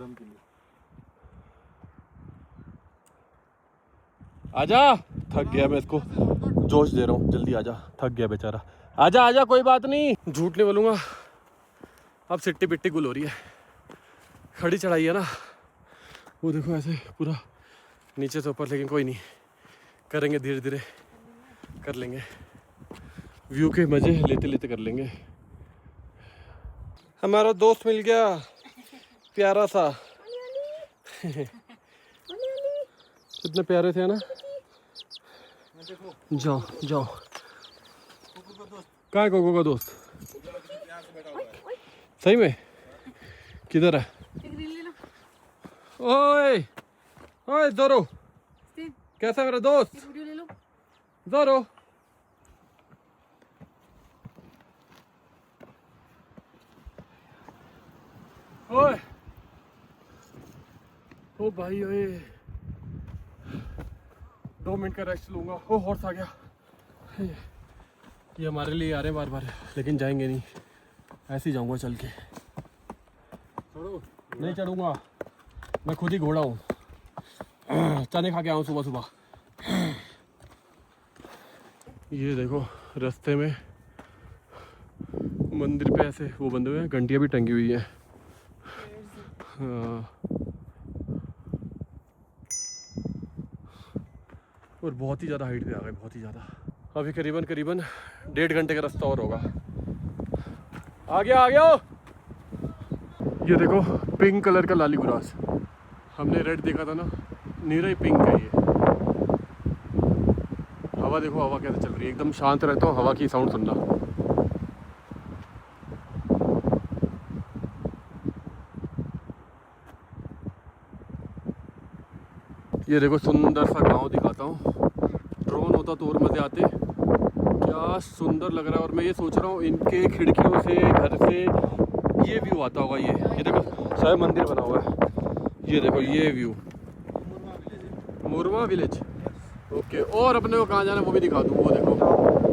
आजा, थक गया मैं, इसको जोश दे रहा हूँ, जल्दी आजा, थक गया बेचारा। आजा आजा, कोई बात नहीं, झूठ नहीं बोलूँगा। अब सिट्टी पिट्टी गुल हो रही है, खड़ी चढ़ाई है ना, वो देखो ऐसे पूरा नीचे से ऊपर। लेकिन कोई नहीं, करेंगे धीरे धीरे, कर लेंगे, व्यू के मज़े लेते लेते कर लेंगे। हमारा दोस्त मिल गया, प्यारा सा। कितने प्यारे थे ना। जाओ जाओ। कहाँ है कोको का दोस्त? सही में? किधर है? ओए ओए जोरो, कैसा है मेरा दोस्त? जोरो, ओए ओ भाई ओए, 2 मिनट का रेस्ट लूँगा। ओ हॉर्स आ गया। ये हमारे लिए आ रहे हैं बार बार, लेकिन जाएंगे नहीं, ऐसे ही जाऊँगा चल के। नहीं चढ़ूँगा, मैं खुद ही घोड़ा हूँ। चने खा के आऊँ सुबह सुबह। ये देखो रास्ते में मंदिर पे ऐसे वो बंधे हुए हैं, घंटियाँ भी टंगी हुई हैं। हाँ। और बहुत ही ज़्यादा हाइट पे आ गए, बहुत ही ज़्यादा। अभी करीबन 1.5 घंटे का रास्ता और होगा। आ गया आ गया। ये देखो पिंक कलर का लाली गुरास, हमने रेड देखा था ना, नीरा ही पिंक है ये। हवा देखो, हवा कैसे चल रही है, एकदम शांत रहता हूँ, हवा की साउंड सुनना। ये देखो सुंदर सा गांव दिखाता हूँ, ड्रोन होता तो और मज़े आते। क्या सुंदर लग रहा है। और मैं ये सोच रहा हूँ इनके खिड़कियों से, घर से ये व्यू आता होगा। ये देखो शायद मंदिर बना हुआ है। ये देखो ये व्यू, मुरमा विलेज। ओके, और अपने को कहाँ जाना है वो भी दिखा दूँ। वो देखो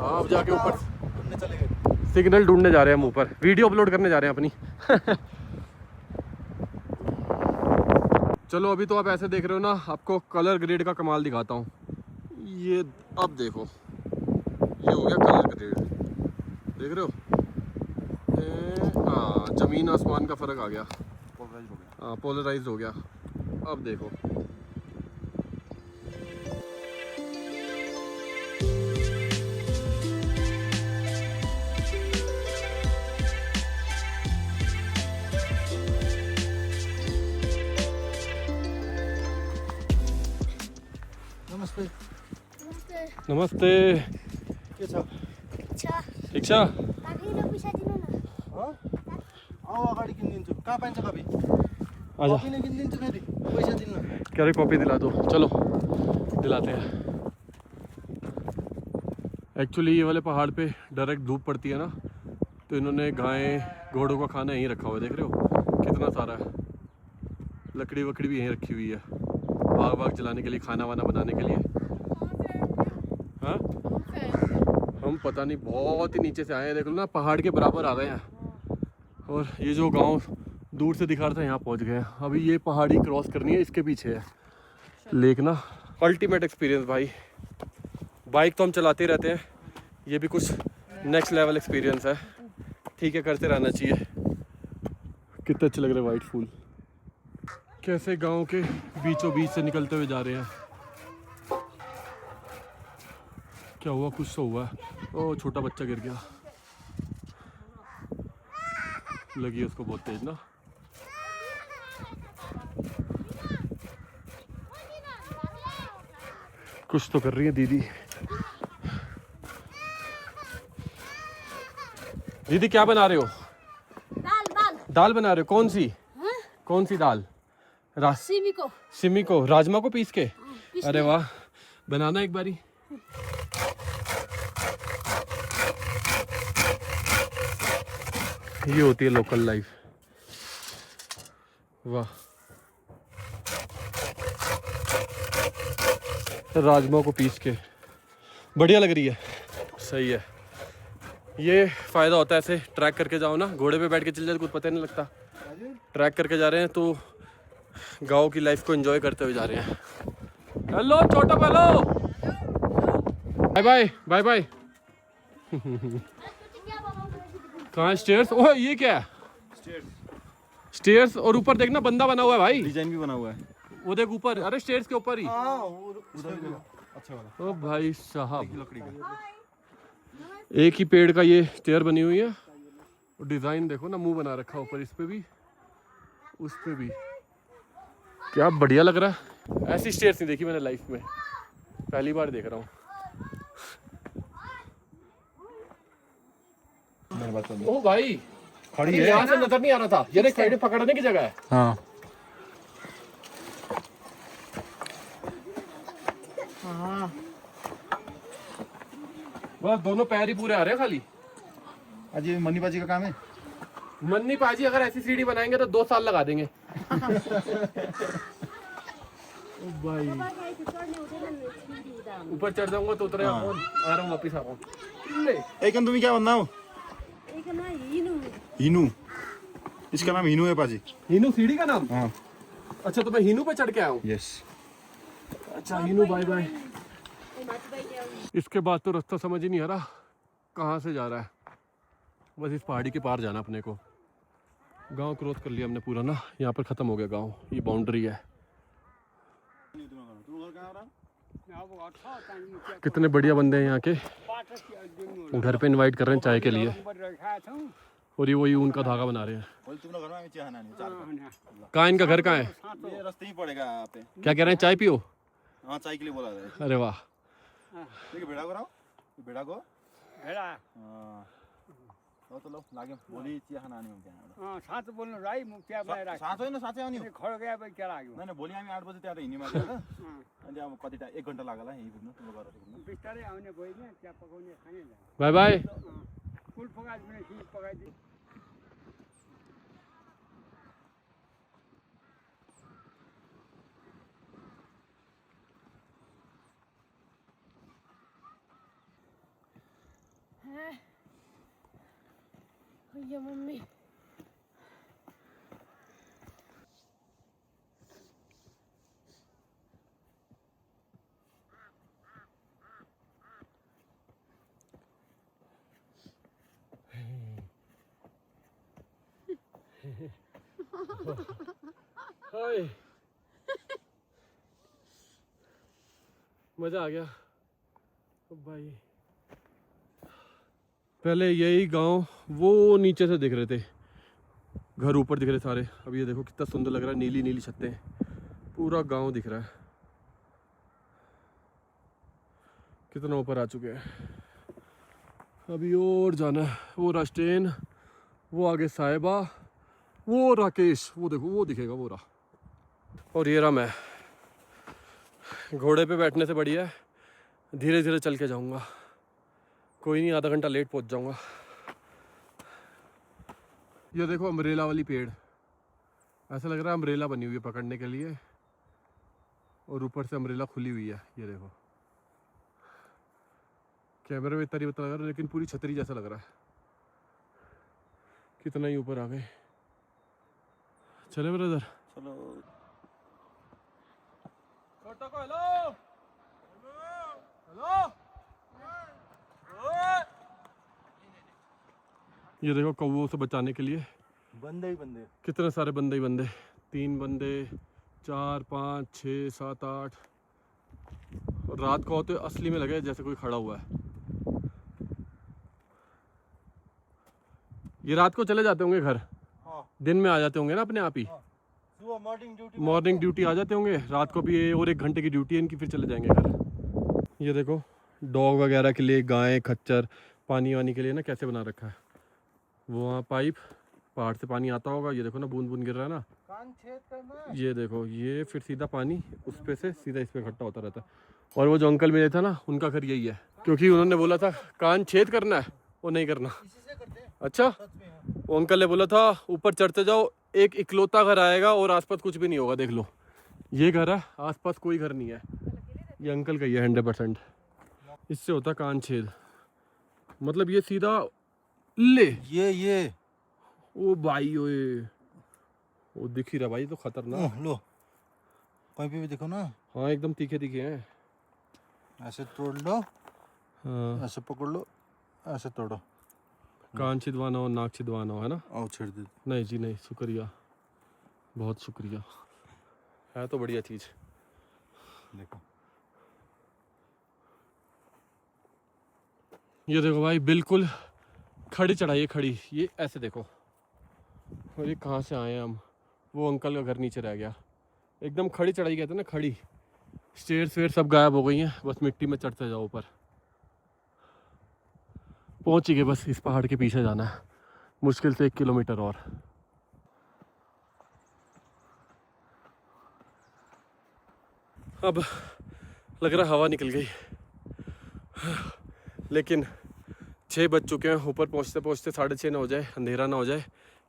हाँ अब जाके ऊपर घूमने चले गए। सिग्नल ढूंढने जा रहे हैं हम ऊपर, वीडियो अपलोड करने जा रहे हैं अपनी। चलो अभी तो आप ऐसे देख रहे हो ना, आपको कलर ग्रेड का कमाल दिखाता हूँ। ये अब देखो, ये हो गया कलर ग्रेड, देख रहे हो? हाँ जमीन आसमान का फ़र्क आ गया, हाँ पोलराइज हो गया। अब देखो नमस्ते। नमस्ते। के छ? ठिक छ? आऊ अगाडि किनिदिन्छु। कहाँ पाइन्छ कपी? आजा। कपी नै किनिदिन्छु फेरि पैसा दिन्न। कह रहे कॉपी दिला दो, चलो दिलाते हैं। एक्चुअली ये वाले पहाड़ पे डायरेक्ट धूप पड़ती है ना, तो इन्होंने गाय घोड़ों का खाना यहीं रखा हुआ है, देख रहे हो कितना सारा है। लकड़ी वकड़ी भी यहीं रखी हुई है, आग वाग जलाने के लिए, खाना वाना बनाने के लिए। हाँ हम पता नहीं बहुत ही नीचे से आए हैं, देख लो ना पहाड़ के बराबर आ गए हैं। और ये जो गांव दूर से दिखा रहा था यहाँ पहुँच गए हैं। अभी ये पहाड़ी क्रॉस करनी है, इसके पीछे है लेक ना। अल्टीमेट एक्सपीरियंस भाई, बाइक तो हम चलाते रहते हैं, ये भी कुछ नेक्स्ट लेवल एक्सपीरियंस है। ठीक है, करते रहना चाहिए। कितने अच्छे लग रहे वाइट फूल, कैसे गांव के बीचों बीच से निकलते हुए जा रहे हैं। क्या हुआ? कुछ तो हुआ। ओ छोटा बच्चा गिर गया, लगी उसको बहुत तेज ना। कुछ तो कर रही है दीदी। दीदी क्या बना रहे हो? दाल बना रहे हो? कौन सी? कौन सी दाल? सिमी को राजमा को पीस के? अरे वाह, बनाना एक बारी। ये होती है लोकल लाइफ। वाह, राजमा को पीस के बढ़िया लग रही है। सही है, ये फ़ायदा होता है ऐसे ट्रैक करके जाओ ना, घोड़े पे बैठ के चल जाए कुछ पता नहीं लगता। ट्रैक करके जा रहे हैं तो गांव की लाइफ को एंजॉय करते हुए जा रहे हैं। हेलो छोटा hello, bye bye bye bye. कहाँ स्टेयर्स? ओह ये क्या है? स्टेयर्स और ऊपर देखना बंदा बना हुआ है भाई, डिजाइन भी बना हुआ है। वो देख ऊपर, अरे स्टेयर्स के ऊपर ही। अच्छा वाला ओ भाई साहब, लकड़ी का। एक ही पेड़ का ये स्टेयर बनी हुई है। और डिजाइन देखो ना, मुंह बना रखा ऊपर, इस पे भी उस पे भी। क्या बढ़िया लग रहा है। ऐसी स्टेयर्स नहीं देखी मैंने लाइफ में, पहली बार देख रहा हूँ। ओ भाई खड़ी है। यहाँ से नजर नहीं आ रहा था, ये देख साइड पकड़ने की जगह है। हाँ हाँ बस दोनों पैर ही पूरे आ रहे हैं खाली। आज ये मन्नी बाजी का काम है। मन्नी पाजी अगर ऐसी सीढ़ी बनाएंगे तो 2 साल लगा देंगे। ओ भाई ऊपर चढ़ जाऊंगा तो उतरे आ रहा हूँ वापिस आ रहा हूँ। एक तुम्हें क्या बनना हो? हिनू, इसका नाम हिनू है पाजी। हिनू सीढ़ी का नाम? हाँ अच्छा, तो मैं हिनू पे चढ़ के आया हूँ। यस। अच्छा हिनू, बाय बाय। इसके बाद तो रास्ता समझ ही नहीं आ रहा कहाँ से जा रहा है। बस इस पहाड़ी के पार जाना अपने को। गांव क्रॉस कर लिया हमने पूरा ना, यहाँ पर ख़त्म हो गया गांव, ये बाउंड्री है। कितने बढ़िया बंदे हैं यहाँ के, घर पे इनवाइट कर रहे हैं चाय के लिए। और ये वही ऊन का धागा बना रहे हैं। कहाँ इनका घर कहाँ है? ये रास्ते ही पड़ेगा यहाँ पे। क्या कह रहे हैं, चाय पियो? हाँ चाय के लिए बोला है। अरे वाह, ठीक है, भेड़ा को राव, भेड़ा को भेड़ा। हाँ तो लो लागे बोली चिया खाना आनी हो क्या? हाँ साथ बोल्नु राई म चिया बनाएर राख्छु। साँच होइन साँच्चै आउने हो। खड गए अब क्या लाग्यो? नहीं भोलि हामी 8 बजे त्यहाँ हिँड्ने मान्छे हो। अनि अब कति 1 घन्टा लाग्ला यहीँ पुग्नु, तिम्रो घर पुग्नु। बिस्तारै आउने गइने चिया पकाउने खाने बाय बाय। फुल पकाइदिने खिर पकाइदिने। ये मम्मी हाय मजा आ गया भाई। पहले यही गांव वो नीचे से दिख रहे थे, घर ऊपर दिख रहे सारे। अब ये देखो कितना सुंदर लग रहा है, नीली नीली छतें, पूरा गांव दिख रहा है। कितना ऊपर आ चुके हैं। अभी और जाना है, वो राष्ट्रेन, वो आगे साहिबा, वो राकेश, वो देखो वो दिखेगा वो रहा। और ये रहा मैं। घोड़े पे बैठने से बढ़िया है धीरे धीरे चल के जाऊंगा, कोई नहीं आधा घंटा लेट पहुंच जाऊंगा। ये देखो अम्ब्रेला वाली पेड़, ऐसा लग रहा है अम्ब्रेला बनी हुई है पकड़ने के लिए, और ऊपर से अम्ब्रेला खुली हुई है। ये देखो कैमरे में इतना नहीं पता लग रहा, लेकिन पूरी छतरी जैसा लग रहा है। कितना ही ऊपर आ गए। चले ब्रदर, चलो। छोटा को हेलो हेलो। ये देखो कौवों से बचाने के लिए बंदे ही बंदे, कितने सारे बंदे ही बंदे, 3 बंदे, 4 5 6 7 8। और रात को होते असली में लगे जैसे कोई खड़ा हुआ है। ये रात को चले जाते होंगे घर, दिन में आ जाते होंगे ना अपने आप ही। सुबह मॉर्निंग ड्यूटी आ जाते होंगे, रात को भी और 1 घंटे की ड्यूटी है इनकी, फिर चले जाएंगे घर। ये देखो डॉग वगैरह के लिए, गाय खच्चर, पानी वानी के लिए ना कैसे बना रखा है। वो वहाँ पाइप, पहाड़ से पानी आता होगा, ये देखो ना बूंद बूंद गिर रहा है ना। कान छेद करना। ये देखो ये फिर सीधा पानी उस पे से सीधा इस पे इकट्ठा होता रहता है। और वो जो अंकल मिले था ना, उनका घर यही है, क्योंकि उन्होंने बोला था कान छेद करना है, वो नहीं करना। अच्छा, वो अंकल ने बोला था ऊपर चढ़ते जाओ, एक इकलौता घर आएगा और आसपास कुछ भी नहीं होगा। देख लो ये घर है, आसपास कोई घर नहीं है। ये अंकल का ही है 100%। इससे होता कान छेद, मतलब ये सीधा ले। ये ओ भाई ओए, वो दिख ही रहा भाई, तो खतरनाक। लो कहीं पे भी देखो ना। हाँ एकदम तीखे तीखे हैं। ऐसे तोड़ लो, हाँ ऐसे पकड़ लो, ऐसे तोड़ो। कान छिदवाना हो, नाक छिदवाना हो, है ना। आओ छेड़ दे। नहीं जी नहीं, शुक्रिया, बहुत शुक्रिया, है तो बढ़िया चीज़। देखो ये देखो भाई, बिल्कुल खड़ी चढ़ाई है, खड़ी। ये ऐसे देखो, और ये कहाँ से आए हैं हम। वो अंकल का घर नीचे रह गया, एकदम खड़ी चढ़ाई कहते हैं ना, खड़ी। स्टेयर्स वेयर सब गायब हो गई हैं, बस मिट्टी में चढ़ते जाओ ऊपर। पहुँच ही गए, बस इस पहाड़ के पीछे जाना है, मुश्किल से 1 किलोमीटर और। अब लग रहा हवा निकल गई, लेकिन 6 बज चुके हैं। ऊपर पहुँचते पहुँचते 6:30 ना हो जाए, अंधेरा ना हो जाए।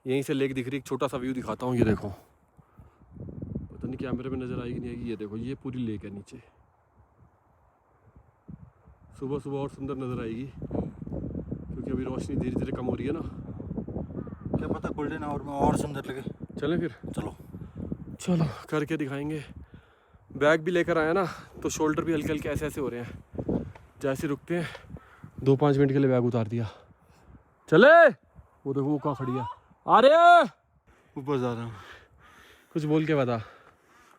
यहीं से लेक दिख रही, एक छोटा सा व्यू दिखाता हूँ। ये देखो, पता नहीं कैमरे में नज़र आएगी नहीं आएगी। ये देखो ये पूरी लेक है नीचे। सुबह सुबह और सुंदर नज़र आएगी, क्योंकि अभी रोशनी धीरे धीरे कम हो रही है ना। क्या पता गोल्डन आवर में और सुंदर लगे। चलें फिर, चलो चलो करके दिखाएंगे। बैग भी लेकर आया ना, तो शोल्डर भी हल्के हल्के ऐसे ऐसे हो रहे हैं। जैसे रुकते हैं 2-5 मिनट के लिए बैग उतार दिया, चले। वो देखो वो कहाँ खड़ी है, आ रहे हैं। ऊपर जा रहा हूँ, कुछ बोल के बता।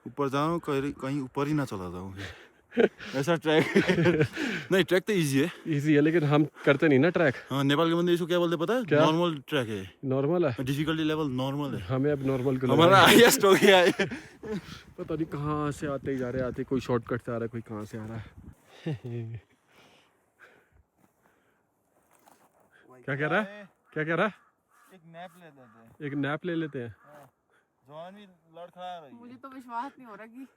ऊपर जा रहा हूँ, कहीं ऊपर ही ना चला जाऊँ। ऐसा ट्रैक नहीं, ट्रैक तो इजी है। इजी है, लेकिन हम करते नहीं ना ट्रैक। हाँ, नेपाल के बंदे इसको क्या बोलते पता है? क्या? नॉर्मल ट्रैक है, नॉर्मल है, डिफिकल्टी लेवल नॉर्मल है। हमें अब नॉर्मल को हमारा हाईएस्ट हो गया है। पता नहीं कहाँ से आते ही जा रहे, आते कोई शॉर्टकट से आ रहा है, कोई कहाँ से आ रहा है। क्या कह रहा है, क्या कह रहा है? एक नैप ले लेते हैं। एक नैप ले लेते हैं। जवान भी लड़खड़ा रही है। मुझे तो विश्वास नहीं हो रहा कि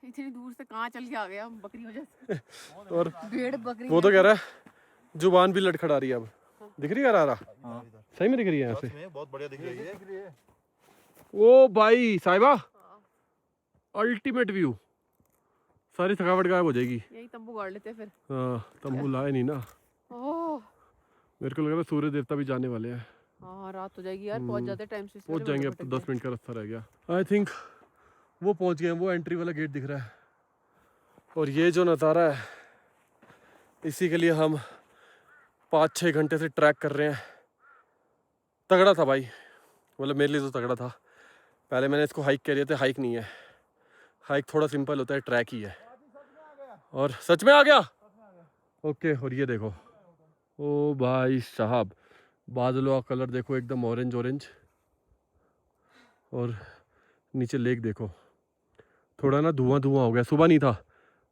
इतनी दूर से कहाँ चल के आ गया हम, बकरी वजह से। और भेड़ बकरी। वो तो कह रहा है जुबान भी लड़खड़ा रही है। अब दिख रही है रारा? सही में दिख रही है यहाँ से, बहुत बढ़िया दिख रही है। ओ भाई साहिबा, अल्टीमेट व्यू। सारी थकावट गायब हो जाएगी। यही तंबू गाड़ लेते फिर। हाँ, तंबू लाए नहीं ना। ओह, मेरे को लग रहा है सूर्य देवता भी जाने वाले हैं। हाँ रात हो जाएगी यार, पहुंच जाते टाइम से। पहुंच जाएंगे, अब तो 10 मिनट का रास्ता रह गया। आई थिंक वो पहुंच गए, वो एंट्री वाला गेट दिख रहा है। और ये जो नज़ारा है, इसी के लिए हम 5-6 घंटे से ट्रैक कर रहे हैं। तगड़ा था भाई, मतलब मेरे लिए तो तगड़ा था। पहले मैंने इसको हाइक कह रहे थे, हाइक नहीं है, हाइक थोड़ा सिंपल होता है, ट्रैक ही है। और सच में आ गया ओके। और ये देखो, ओ भाई साहब, बादलों का कलर देखो एकदम ऑरेंज ऑरेंज। और नीचे लेक देखो, थोड़ा ना धुआं धुआं हो गया, सुबह नहीं था,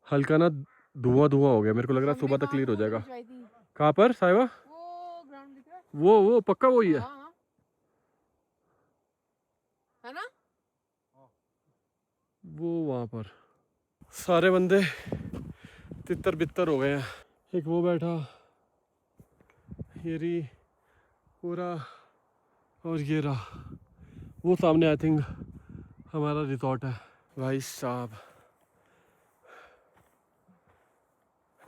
हल्का ना धुआं धुआं हो गया। मेरे को लग रहा है सुबह तक क्लियर हो जाएगा। कहाँ पर साहिबा? वो ग्राउंड दिख रहा है, वो पक्का वही है। हाँ, है ना? वो वहाँ पर सारे बंदे तितर बितर हो गए हैं। एक वो बैठा, ये रही पूरा, और ये रहा वो सामने। आई थिंक हमारा रिजॉर्ट है। भाई साहब,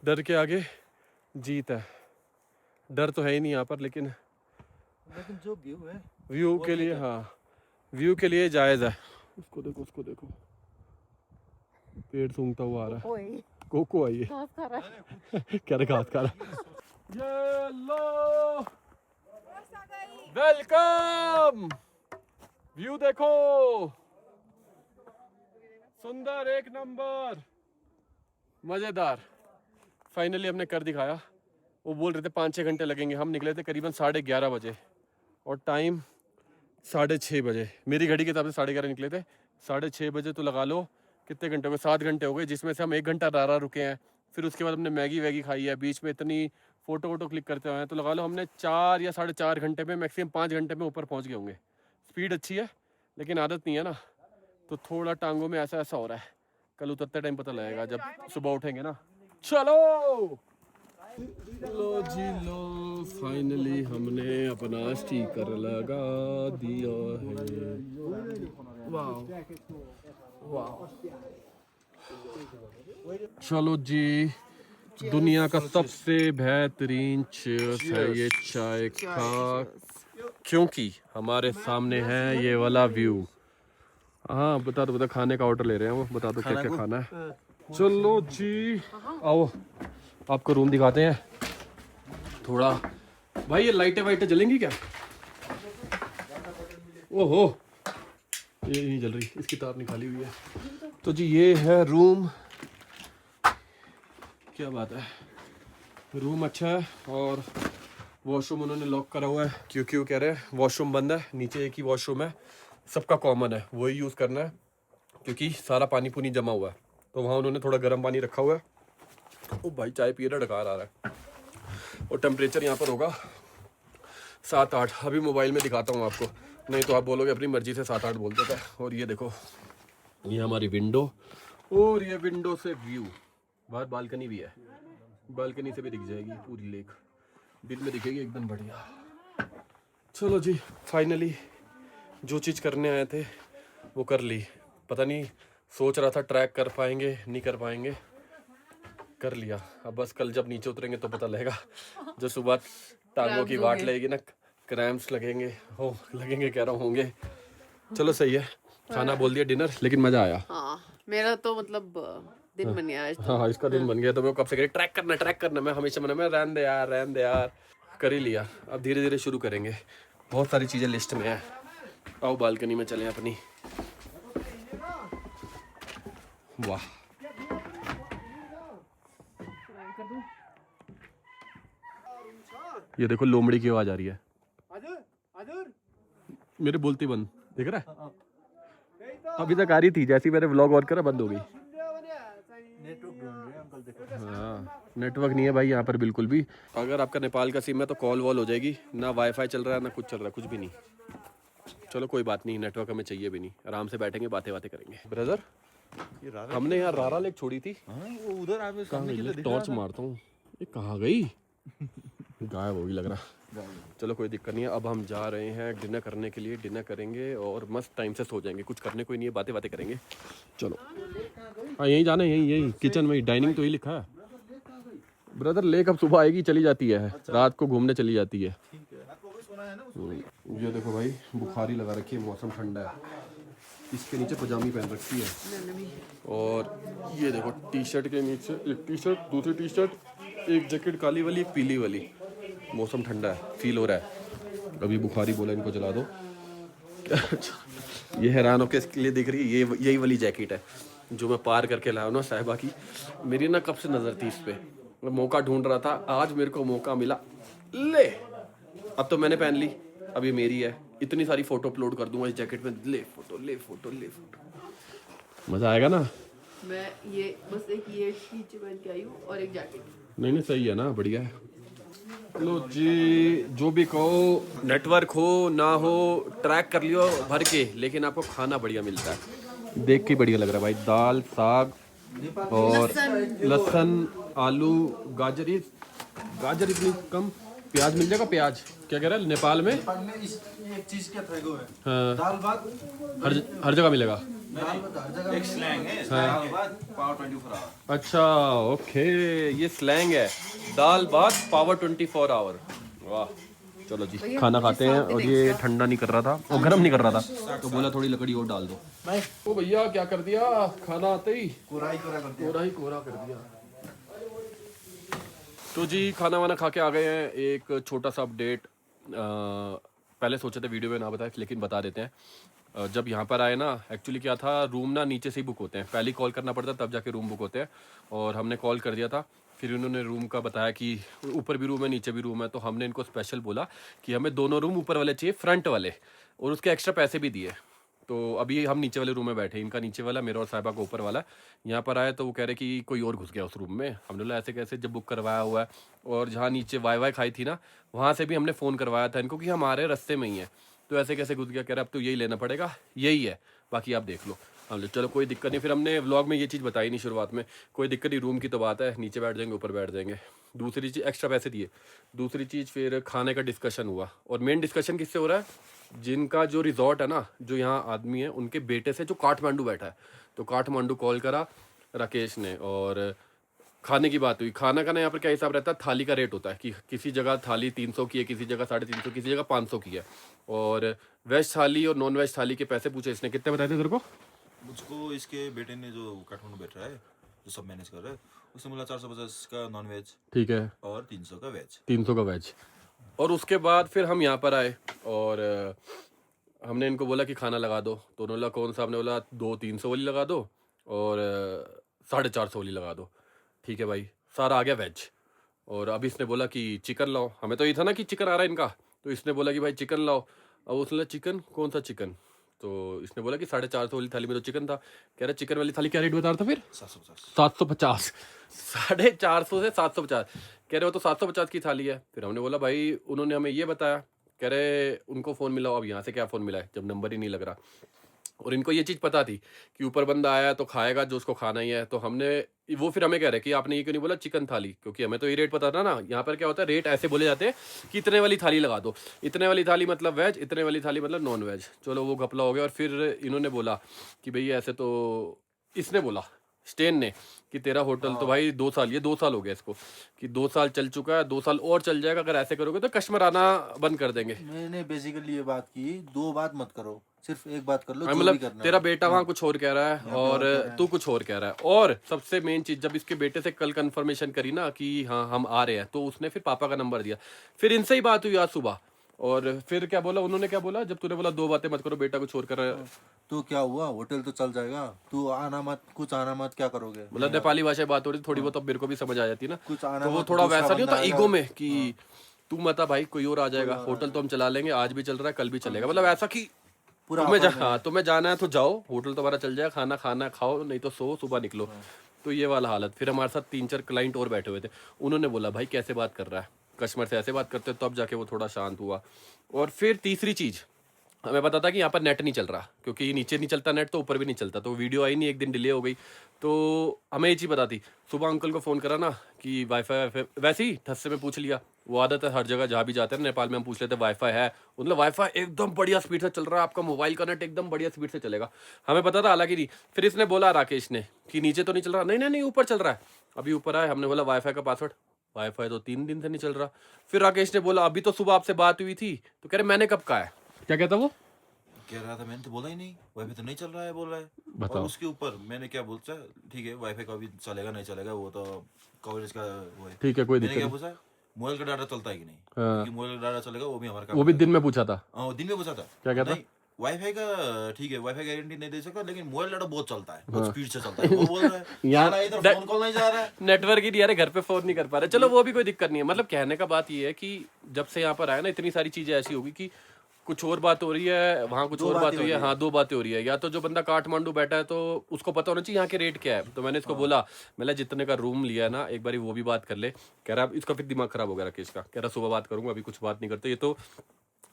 डर के आगे जीत है। डर तो है ही नहीं यहाँ पर, लेकिन जो व्यू है व्यू के लिए, हाँ व्यू के लिए जायज़ है। उसको देखो, उसको देखो, पेड़ सूंघता हुआ आ रहा है। ओए कोको आई है, घास खा रहा है। क्या रे घास खा रहा है। ये लो, वेलकम। व्यू देखो, सुंदर, एक नंबर, मजेदार। फाइनली हमने कर दिखाया। वो बोल रहे थे 5-6 घंटे लगेंगे, हम निकले थे करीबन 11:30 बजे और टाइम 6:30 बजे। मेरी घड़ी के हिसाब से 11:30 निकले थे। 6:30 बजे तो लगा लो कितने घंटे हो गए, 7 घंटे हो गए, जिसमें से हम 1 घंटा रारा रुके हैं। फिर उसके बाद हमने मैगी वैगी खाई है, बीच में इतनी फ़ोटो वोटो क्लिक करते हुए हैं, तो लगा लो हमने 4 या 4.5 घंटे में, मैक्सिमम 5 घंटे में ऊपर पहुंच गए होंगे। स्पीड अच्छी है, लेकिन आदत नहीं है ना, तो थोड़ा टांगों में ऐसा ऐसा हो रहा है। कल उतरते टाइम पता लगेगा, जब सुबह उठेंगे ना। चलो लो जी लो, फाइनली हमने अपना स्टिकर लगा दिया है। वाह वाह, चलो जी, दुनिया का सबसे बेहतरीन चीज है ये चाय का, क्योंकि हमारे सामने है ये वाला व्यू। हाँ बता दो, खाने का ऑर्डर ले रहे हैं वो, बता दो क्या क्या खाना है। चलो जी आओ, आपको रूम दिखाते हैं थोड़ा। भाई ये लाइटें वाइटें जलेंगी क्या? ओहो, ये नहीं जल रही, इसकी तार निकाली हुई है। तो जी ये है रूम, क्या बात है, रूम अच्छा है। और वॉशरूम उन्होंने लॉक करा हुआ है, क्योंकि वो कह रहे हैं वॉशरूम बंद है। नीचे एक ही वॉशरूम है, सबका कॉमन है, वही यूज़ करना है, क्योंकि सारा पानी पुनी जमा हुआ है। तो वहाँ उन्होंने थोड़ा गर्म पानी रखा हुआ है। ओ भाई चाय पी रहा, डकार आ रहा है। और टेम्परेचर यहाँ पर होगा 7-8। अभी मोबाइल में दिखाता हूँ आपको, नहीं तो आप बोलोगे अपनी मर्जी से 7-8 बोल देता है। और ये देखो, ये हमारी विंडो, और ये विंडो से व्यू, बाहर बालकनी भी है, बालकनी से भी दिख जाएगी पूरी लेक, दिन में दिखेगी एकदम बढ़िया। चलो जी, फाइनली जो चीज़ करने आए थे वो कर ली। पता नहीं, सोच रहा था ट्रैक कर पाएंगे नहीं कर पाएंगे, कर लिया। अब बस कल जब नीचे उतरेंगे तो पता लगेगा। जो सुबह टांगों की वाट लगेगी ना, क्रैम्प्स लगेंगे, लगेंगे कह रहा हूँ, होंगे। चलो सही है, खाना बोल दिया डिनर, लेकिन मज़ा आया। हाँ मेरा तो मतलब दिन बन गया आज तो। हाँ इसका दिन बन गया। तो मैं कब से कह ट्रैक करना, मैं हमेशा मना, मैं रहने दे यार, कर ही लिया। अब धीरे धीरे शुरू करेंगे, बहुत सारी चीज़ें लिस्ट में है। आओ बालकनी में चलें अपनी। वाह, ये देखो लोमड़ी की आवाज आ रही है, मेरे बोलती बंद, देख रहा है? अभी तक आ रही थी, जैसे मैंने व्लॉग ऑन करा बंद हो गई। हाँ नेटवर्क नहीं है भाई यहाँ पर बिल्कुल भी। अगर आपका नेपाल का सिम है तो कॉल वॉल हो जाएगी, ना वाईफाई चल रहा है ना कुछ चल रहा है, कुछ भी नहीं। चलो कोई बात नहीं, नेटवर्क हमें चाहिए भी नहीं, आराम से बैठेंगे बातें करेंगे। ब्रदर हमने यहाँ रारा लेक छोड़ी थी, वो उधर आप सामने की तरफ टॉर्च मारता हूँ, ये कहाँ गई? गायब होगी लग रहा। चलो कोई दिक्कत नहीं है। अब हम जा रहे हैं डिनर करने के लिए, डिनर करेंगे और मस्त टाइम से सो जाएंगे। कुछ करने कोई नहीं है, बातें करेंगे। चलो हाँ यहीं जाना है, यहीं किचन में, डाइनिंग तो ही लिखा है। ब्रदर लेक अब सुबह आएगी चली जाती है, रात को घूमने चली जाती है। ये देखो भाई, बुखारी लगा रखी है, मौसम ठंडा है, इसके नीचे पजामी पहन रखी है, और ये देखो टी शर्ट के नीचे एक टी शर्ट, दूसरी टी शर्ट, एक जैकेट काली वाली, एक पीली वाली। मौसम ठंडा है, फील हो रहा है। अभी बुखारी बोला इनको जला दो। ये हैरान होकर इसके लिए दिख रही है, ये यही वाली जैकेट है जो मैं पार करके लाया हूँ ना साहिबा की। मेरी ना कब से नज़र थी इस पर, मैं मौका ढूंढ रहा था, आज मेरे को मौका मिला। ले अब तो मैंने पहन ली, अब ये मेरी है। इतनी सारी फोटो अपलोड कर दूंगा इस जैकेट में, ले फोटो ले फोटो ले फोटो। मजा आएगा ना। मैं ये बस एक ये नीचे पहन के आई हूँ और एक जैकेट। नहीं सही है ना, बढ़िया है। लो जी, जो भी कहो, नेटवर्क हो ना हो, ट्रैक कर लियो भर के, लेकिन आपको खाना बढ़िया मिलता है। देख के बढ़िया लग रहा है भाई, दाल साग और लहसुन, आलू, गाजर इतनी कम, प्याज मिल जाएगा। प्याज क्या कह रहा है, नेपाल में एक चीज क्या था है, हाँ, दाल भात हर जगह मिलेगा। दाल भात हर जगह एक स्लैंग है, दाल भात पावर 24 आवर। अच्छा ओके, ये स्लैंग है, दाल भात पावर 24 आवर। वाह, चलो जी खाना खाते हैं। और ये ठंडा नहीं कर रहा था और गर्म नहीं कर रहा था, तो बोला थोड़ी लकड़ी और डाल दो। ओ भैया क्या कर दिया, खाना आते ही कोरा कर दिया। तो जी खाना वाना खा के आ गए हैं। एक छोटा सा अपडेट, पहले सोचे थे वीडियो में ना बताए, लेकिन बता देते हैं। जब यहाँ पर आए ना, एक्चुअली क्या था, रूम ना नीचे से ही बुक होते हैं, पहले कॉल करना पड़ता है तब जाके रूम बुक होते हैं। और हमने कॉल कर दिया था, फिर उन्होंने रूम का बताया कि ऊपर भी रूम है नीचे भी रूम है। तो हमने इनको स्पेशल बोला कि हमें दोनों रूम ऊपर वाले चाहिए, फ्रंट वाले, और उसके एक्स्ट्रा पैसे भी दिए। तो अभी हम नीचे वाले रूम में बैठे, इनका नीचे वाला, मेरा और साहिबा का ऊपर वाला। यहाँ पर आए तो वो कह रहे कि कोई और घुस गया उस रूम में। हमने बोला ऐसे कैसे, जब बुक करवाया हुआ है। और जहाँ नीचे वाई खाई थी ना, वहाँ से भी हमने फ़ोन करवाया था इनको कि हमारे रास्ते में ही है, तो ऐसे कैसे घुस गया। कह रहे अब तो यही लेना पड़ेगा, यही है, बाकी आप देख लो। हम चलो कोई दिक्कत नहीं। फिर हमने व्लॉग में ये चीज़ बताई नहीं शुरुआत में, कोई दिक्कत नहीं, रूम की तो बात है, नीचे बैठ जाएंगे ऊपर बैठ जाएंगे। दूसरी चीज़ एक्स्ट्रा पैसे दिए। दूसरी चीज़ फिर खाने का डिस्कशन हुआ, और मेन डिस्कशन किससे हो रहा है, जिनका जो रिजॉर्ट है ना, जो यहाँ आदमी है, उनके बेटे से जो काठमांडू बैठा है। तो काठमांडू कॉल करा राकेश ने, और खाने की बात हुई। खाना का ना यहाँ पर क्या हिसाब रहता है, थाली का रेट होता है कि किसी जगह थाली 300 की है, किसी जगह 350, किसी जगह 500 की है। और वेज थाली और नॉन वेज थाली के पैसे पूछे इसने, कितने बताए थे तेरे को? मुझको इसके बेटे ने, जो काठमांडू बैठ रहा है, जो सब मैनेज कर रहा है, उसने बोला 450 का नॉन वेज, ठीक है, और 300 का वेज। 300 का वेज। और उसके बाद फिर हम यहाँ पर आए और हमने इनको बोला कि खाना लगा दो। तो उन्होंने बोला कौन सा, हमने बोला 200-300 वाली लगा दो और 450 वाली लगा दो। ठीक है भाई, सारा आ गया वेज। और अब इसने बोला कि चिकन लाओ। हमें तो ये था ना कि चिकन आ रहा है इनका, तो इसने बोला कि भाई चिकन लाओ। अब उसने बोला चिकन, कौन सा चिकन? तो इसने बोला कि 450 वाली थाली में तो चिकन था। कह रहा चिकन वाली थाली क्या रेट बता रहा था फिर? 750। 450 से 750 कह रहे हो, तो 750 की थाली है। फिर हमने बोला भाई, उन्होंने हमें ये बताया, कह रहे उनको फ़ोन मिला। अब यहाँ से क्या फ़ोन मिला है जब नंबर ही नहीं लग रहा। और इनको ये चीज़ पता थी कि ऊपर बंदा आया तो खाएगा जो उसको खाना ही है। तो हमने, वो फिर हमें कह रहे कि आपने ये क्यों नहीं बोला चिकन थाली, क्योंकि हमें तो ये रेट पता था ना। यहाँ पर क्या होता है, रेट ऐसे बोले जाते हैं कि इतने वाली थाली लगा दो, इतने वाली थाली मतलब वेज, इतने वाली थाली मतलब नॉन वेज। चलो वो घपला हो गया। और फिर इन्होंने बोला कि भाई ऐसे, तो इसने बोला स्टेन ने कि तेरा होटल तो भाई 2 साल, ये 2 साल हो गया इसको, कि 2 साल चल चुका है, 2 साल और चल जाएगा। अगर ऐसे करोगे तो कस्टमर आना बंद कर देंगे। मैंने बेसिकली ये बात की, 2 बात मत करो, सिर्फ एक बात कर लो, जो भी मतलब करना तेरा है। बेटा वहाँ कुछ और कह रहा है और तू कुछ और कह रहा है। और सबसे मेन चीज, जब इसके बेटे से कल कंफर्मेशन करी ना कि हाँ हम आ रहे हैं, तो उसने फिर पापा का नंबर दिया। फिर इनसे ही बात हुई आज सुबह। और फिर क्या बोला उन्होंने, क्या बोला, जब तूने बोला 2 बातें मत करो, बेटा कुछ और कर रहा है, तो क्या हुआ, होटल तो चल जाएगा, तू आना मत, कुछ आना मत, क्या करोगे? मतलब नेपाली भाषा में बात हो रही थोड़ी बहुत, अब मेरे को भी समझ आ जाती है ना। कुछ आना तो वो मत, थोड़ा दूसरा वैसा नहीं बंदा होता आएगा। ईगो में कि तू मत आ भाई, कोई और आ जाएगा, होटल तो हम चला लेंगे, आज भी चल रहा है कल भी चलेगा। मतलब ऐसा कि पूरा तुम्हें जाना है तो जाओ, होटल तुम्हारा चल जाएगा, खाना खाना खाओ, नहीं तो सो, सुबह निकलो। तो ये वाला हालत। फिर हमारे साथ 3-4 क्लाइंट और बैठे हुए थे। उन्होंने बोला भाई कैसे बात कर रहा है, कस्टमर से ऐसे बात करते, तब जाके वो थोड़ा शांत हुआ। और फिर तीसरी चीज़, हमें पता था कि यहाँ पर नेट नहीं चल रहा, क्योंकि नीचे नहीं चलता नेट तो ऊपर भी नहीं चलता, तो वीडियो आई नहीं, एक दिन डिले हो गई। तो हमें ये चीज़ पता थी। सुबह अंकल को फ़ोन करा ना कि वाईफाई, वैसे ही ठस्से में पूछ लिया। वो आदत है हर जगह जहाँ भी जाते हैं नेपाल में, हम पूछ लेते हैं वाईफाई है, मतलब वाईफाई एकदम बढ़िया स्पीड से चल रहा है, आपका मोबाइल का नेट एकदम बढ़िया स्पीड से चलेगा। हमें पता था, हालांकि नहीं। फिर इसने बोला राकेश ने कि नीचे तो नहीं चल रहा, नहीं ऊपर चल रहा है। अभी ऊपर आए, हमने बोला वाईफाई का पासवर्ड, वाईफाई तो 3 दिन से नहीं चल रहा। फिर राकेश ने बोला अभी तो सुबह आपसे बात हुई थी, तो कह रहे मैंने कब कहा है। क्या कहता वो? कह रहा था मैंने तो बोला ही नहीं, वाईफाई तो नहीं चल रहा है बोल रहा है। बताओ। और उसके ऊपर मैंने क्या बोलता, ठीक है वाईफाई का भी चलेगा नहीं चलेगा वो तो कवरेज का वो है। ठीक है कोई मैंने दिक्कत क्या नहीं। पूछा मोबाइल का डाटा चलता है कि नहीं, हाँ। क्योंकि मोबाइल का डाटा चलेगा वो भी हमारा काम वो भी करेगा। दिन में पूछा था। हाँ दिन में पूछा था। क्या कहता? नहीं वाईफाई का ठीक है, वाईफाई गारंटी नहीं दे सकता, लेकिन मोबाइल डाटा बहुत चलता है, बहुत स्पीड से चलता है वो बोल रहा है। यहाँ साला इधर फोन कॉल नहीं जा रहा है। नेटवर्क ही नहीं आ रहा, घर पे फोन नहीं कर पा रहे। चलो वो भी कोई दिक्कत नहीं है। मतलब कहने का बात ये है कि जब से यहाँ पर आया ना इतनी सारी चीजें ऐसी होगी कि कुछ और बात हो रही है, वहाँ कुछ और बात हो रही है। हाँ 2 बातें हो रही है। या तो जो बंदा काठमांडू बैठा है तो उसको पता होना चाहिए यहाँ के रेट क्या है। तो मैंने इसको बोला, मैंने जितने का रूम लिया है ना एक बार वो भी बात कर ले। कह रहा इसका फिर दिमाग खराब हो गया राकेश का। कह रहा सुबह बात करूंगा, अभी कुछ बात नहीं करते। ये तो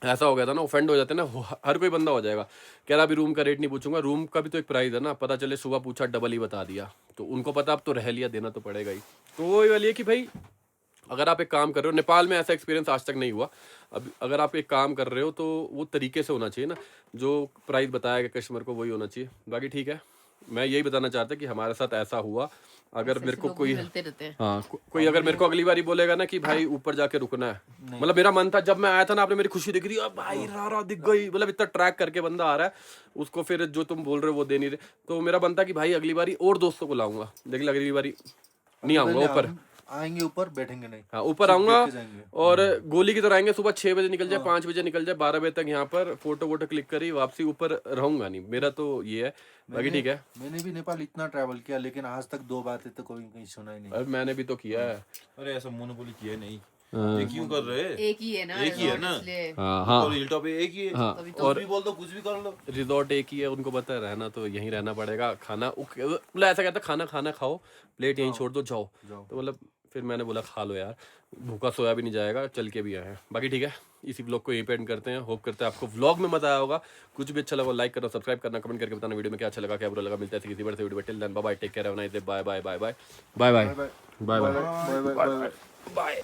ऐसा हो गया था ना, ऑफेंड हो जाते हैं ना, हर कोई बंदा हो जाएगा। कह रहा अभी रूम का रेट नहीं पूछूंगा, रूम का भी तो एक प्राइस है ना, पता चले सुबह पूछा डबल ही बता दिया। तो उनको पता अब तो रह लिया, देना तो पड़ेगा ही। तो वही वाली है कि भाई अगर आप एक काम कर रहे हो, नेपाल में ऐसा एक्सपीरियंस आज तक नहीं हुआ। अब अगर आप एक काम कर रहे हो तो वो तरीके से होना चाहिए ना, जो प्राइस बताया गया कस्टमर को वही होना चाहिए। बाकी ठीक है, मैं यही बताना चाहता कि हमारे साथ ऐसा हुआ। अगर मेरे को कोई मिलते रहते हैं। हाँ कोई अगर मेरे को अगली बारी बोलेगा ना कि भाई ऊपर जाके रुकना है, मतलब मेरा मन था जब मैं आया था ना, आपने मेरी खुशी दिख रही है भाई, रारा दिख गई, मतलब इतना ट्रैक करके बंदा आ रहा है, उसको फिर जो तुम बोल रहे हो वो दे नहीं रहे। तो मेरा मन था कि भाई अगली बारी और दोस्तों को लाऊंगा, लेकिन अगली बारी नहीं आऊंगा ऊपर। आएंगे ऊपर बैठेंगे नहीं। हाँ ऊपर आऊंगा और गोली की तरह आएंगे, सुबह 6 बजे निकल जाए, 5 बजे निकल जाए, 12 बजे तक यहाँ पर फोटो वोटो क्लिक करी वापसी, ऊपर रहूंगा नहीं। मेरा तो ये है। बाकी ठीक है, मैंने भी नेपाल इतना ट्रैवल किया लेकिन आज तक 2 बातें तो कोई कहीं सुना ही नहीं। अरे मैंने भी तो किया है। अरे ऐसा मोनोपोली किया नहीं, ये क्यों कर रहे हैं? एक ही है ना, एक ही है ना। इसलिए। हाँ और हिल टॉप एक ही है। हाँ और भी बोल दो, कुछ भी कर लो। रिजॉर्ट एक ही है, उनको पता है रहना तो यहीं रहना पड़ेगा। खाना मतलब ऐसा कहता खाना खाओ, प्लेट यहीं छोड़ दो, जाओ। तो मतलब फिर मैंने बोला खा लो यार, भूखा सोया भी नहीं जाएगा, चल के भी आए हैं। बाकी ठीक है, इसी व्लॉग को यहीं पे एंड करते हैं। होप करते हैं आपको व्लॉग में मजा आया होगा। कुछ भी अच्छा लगा लाइक करना, सब्सक्राइब करना, कमेंट करके बताना वीडियो में क्या अच्छा लगा क्या बुरा लगा। मिलता है किसी बड़े से वीडियो में। Till then bye bye, take care, have a nice day, bye bye bye bye bye bye bye bye bye bye.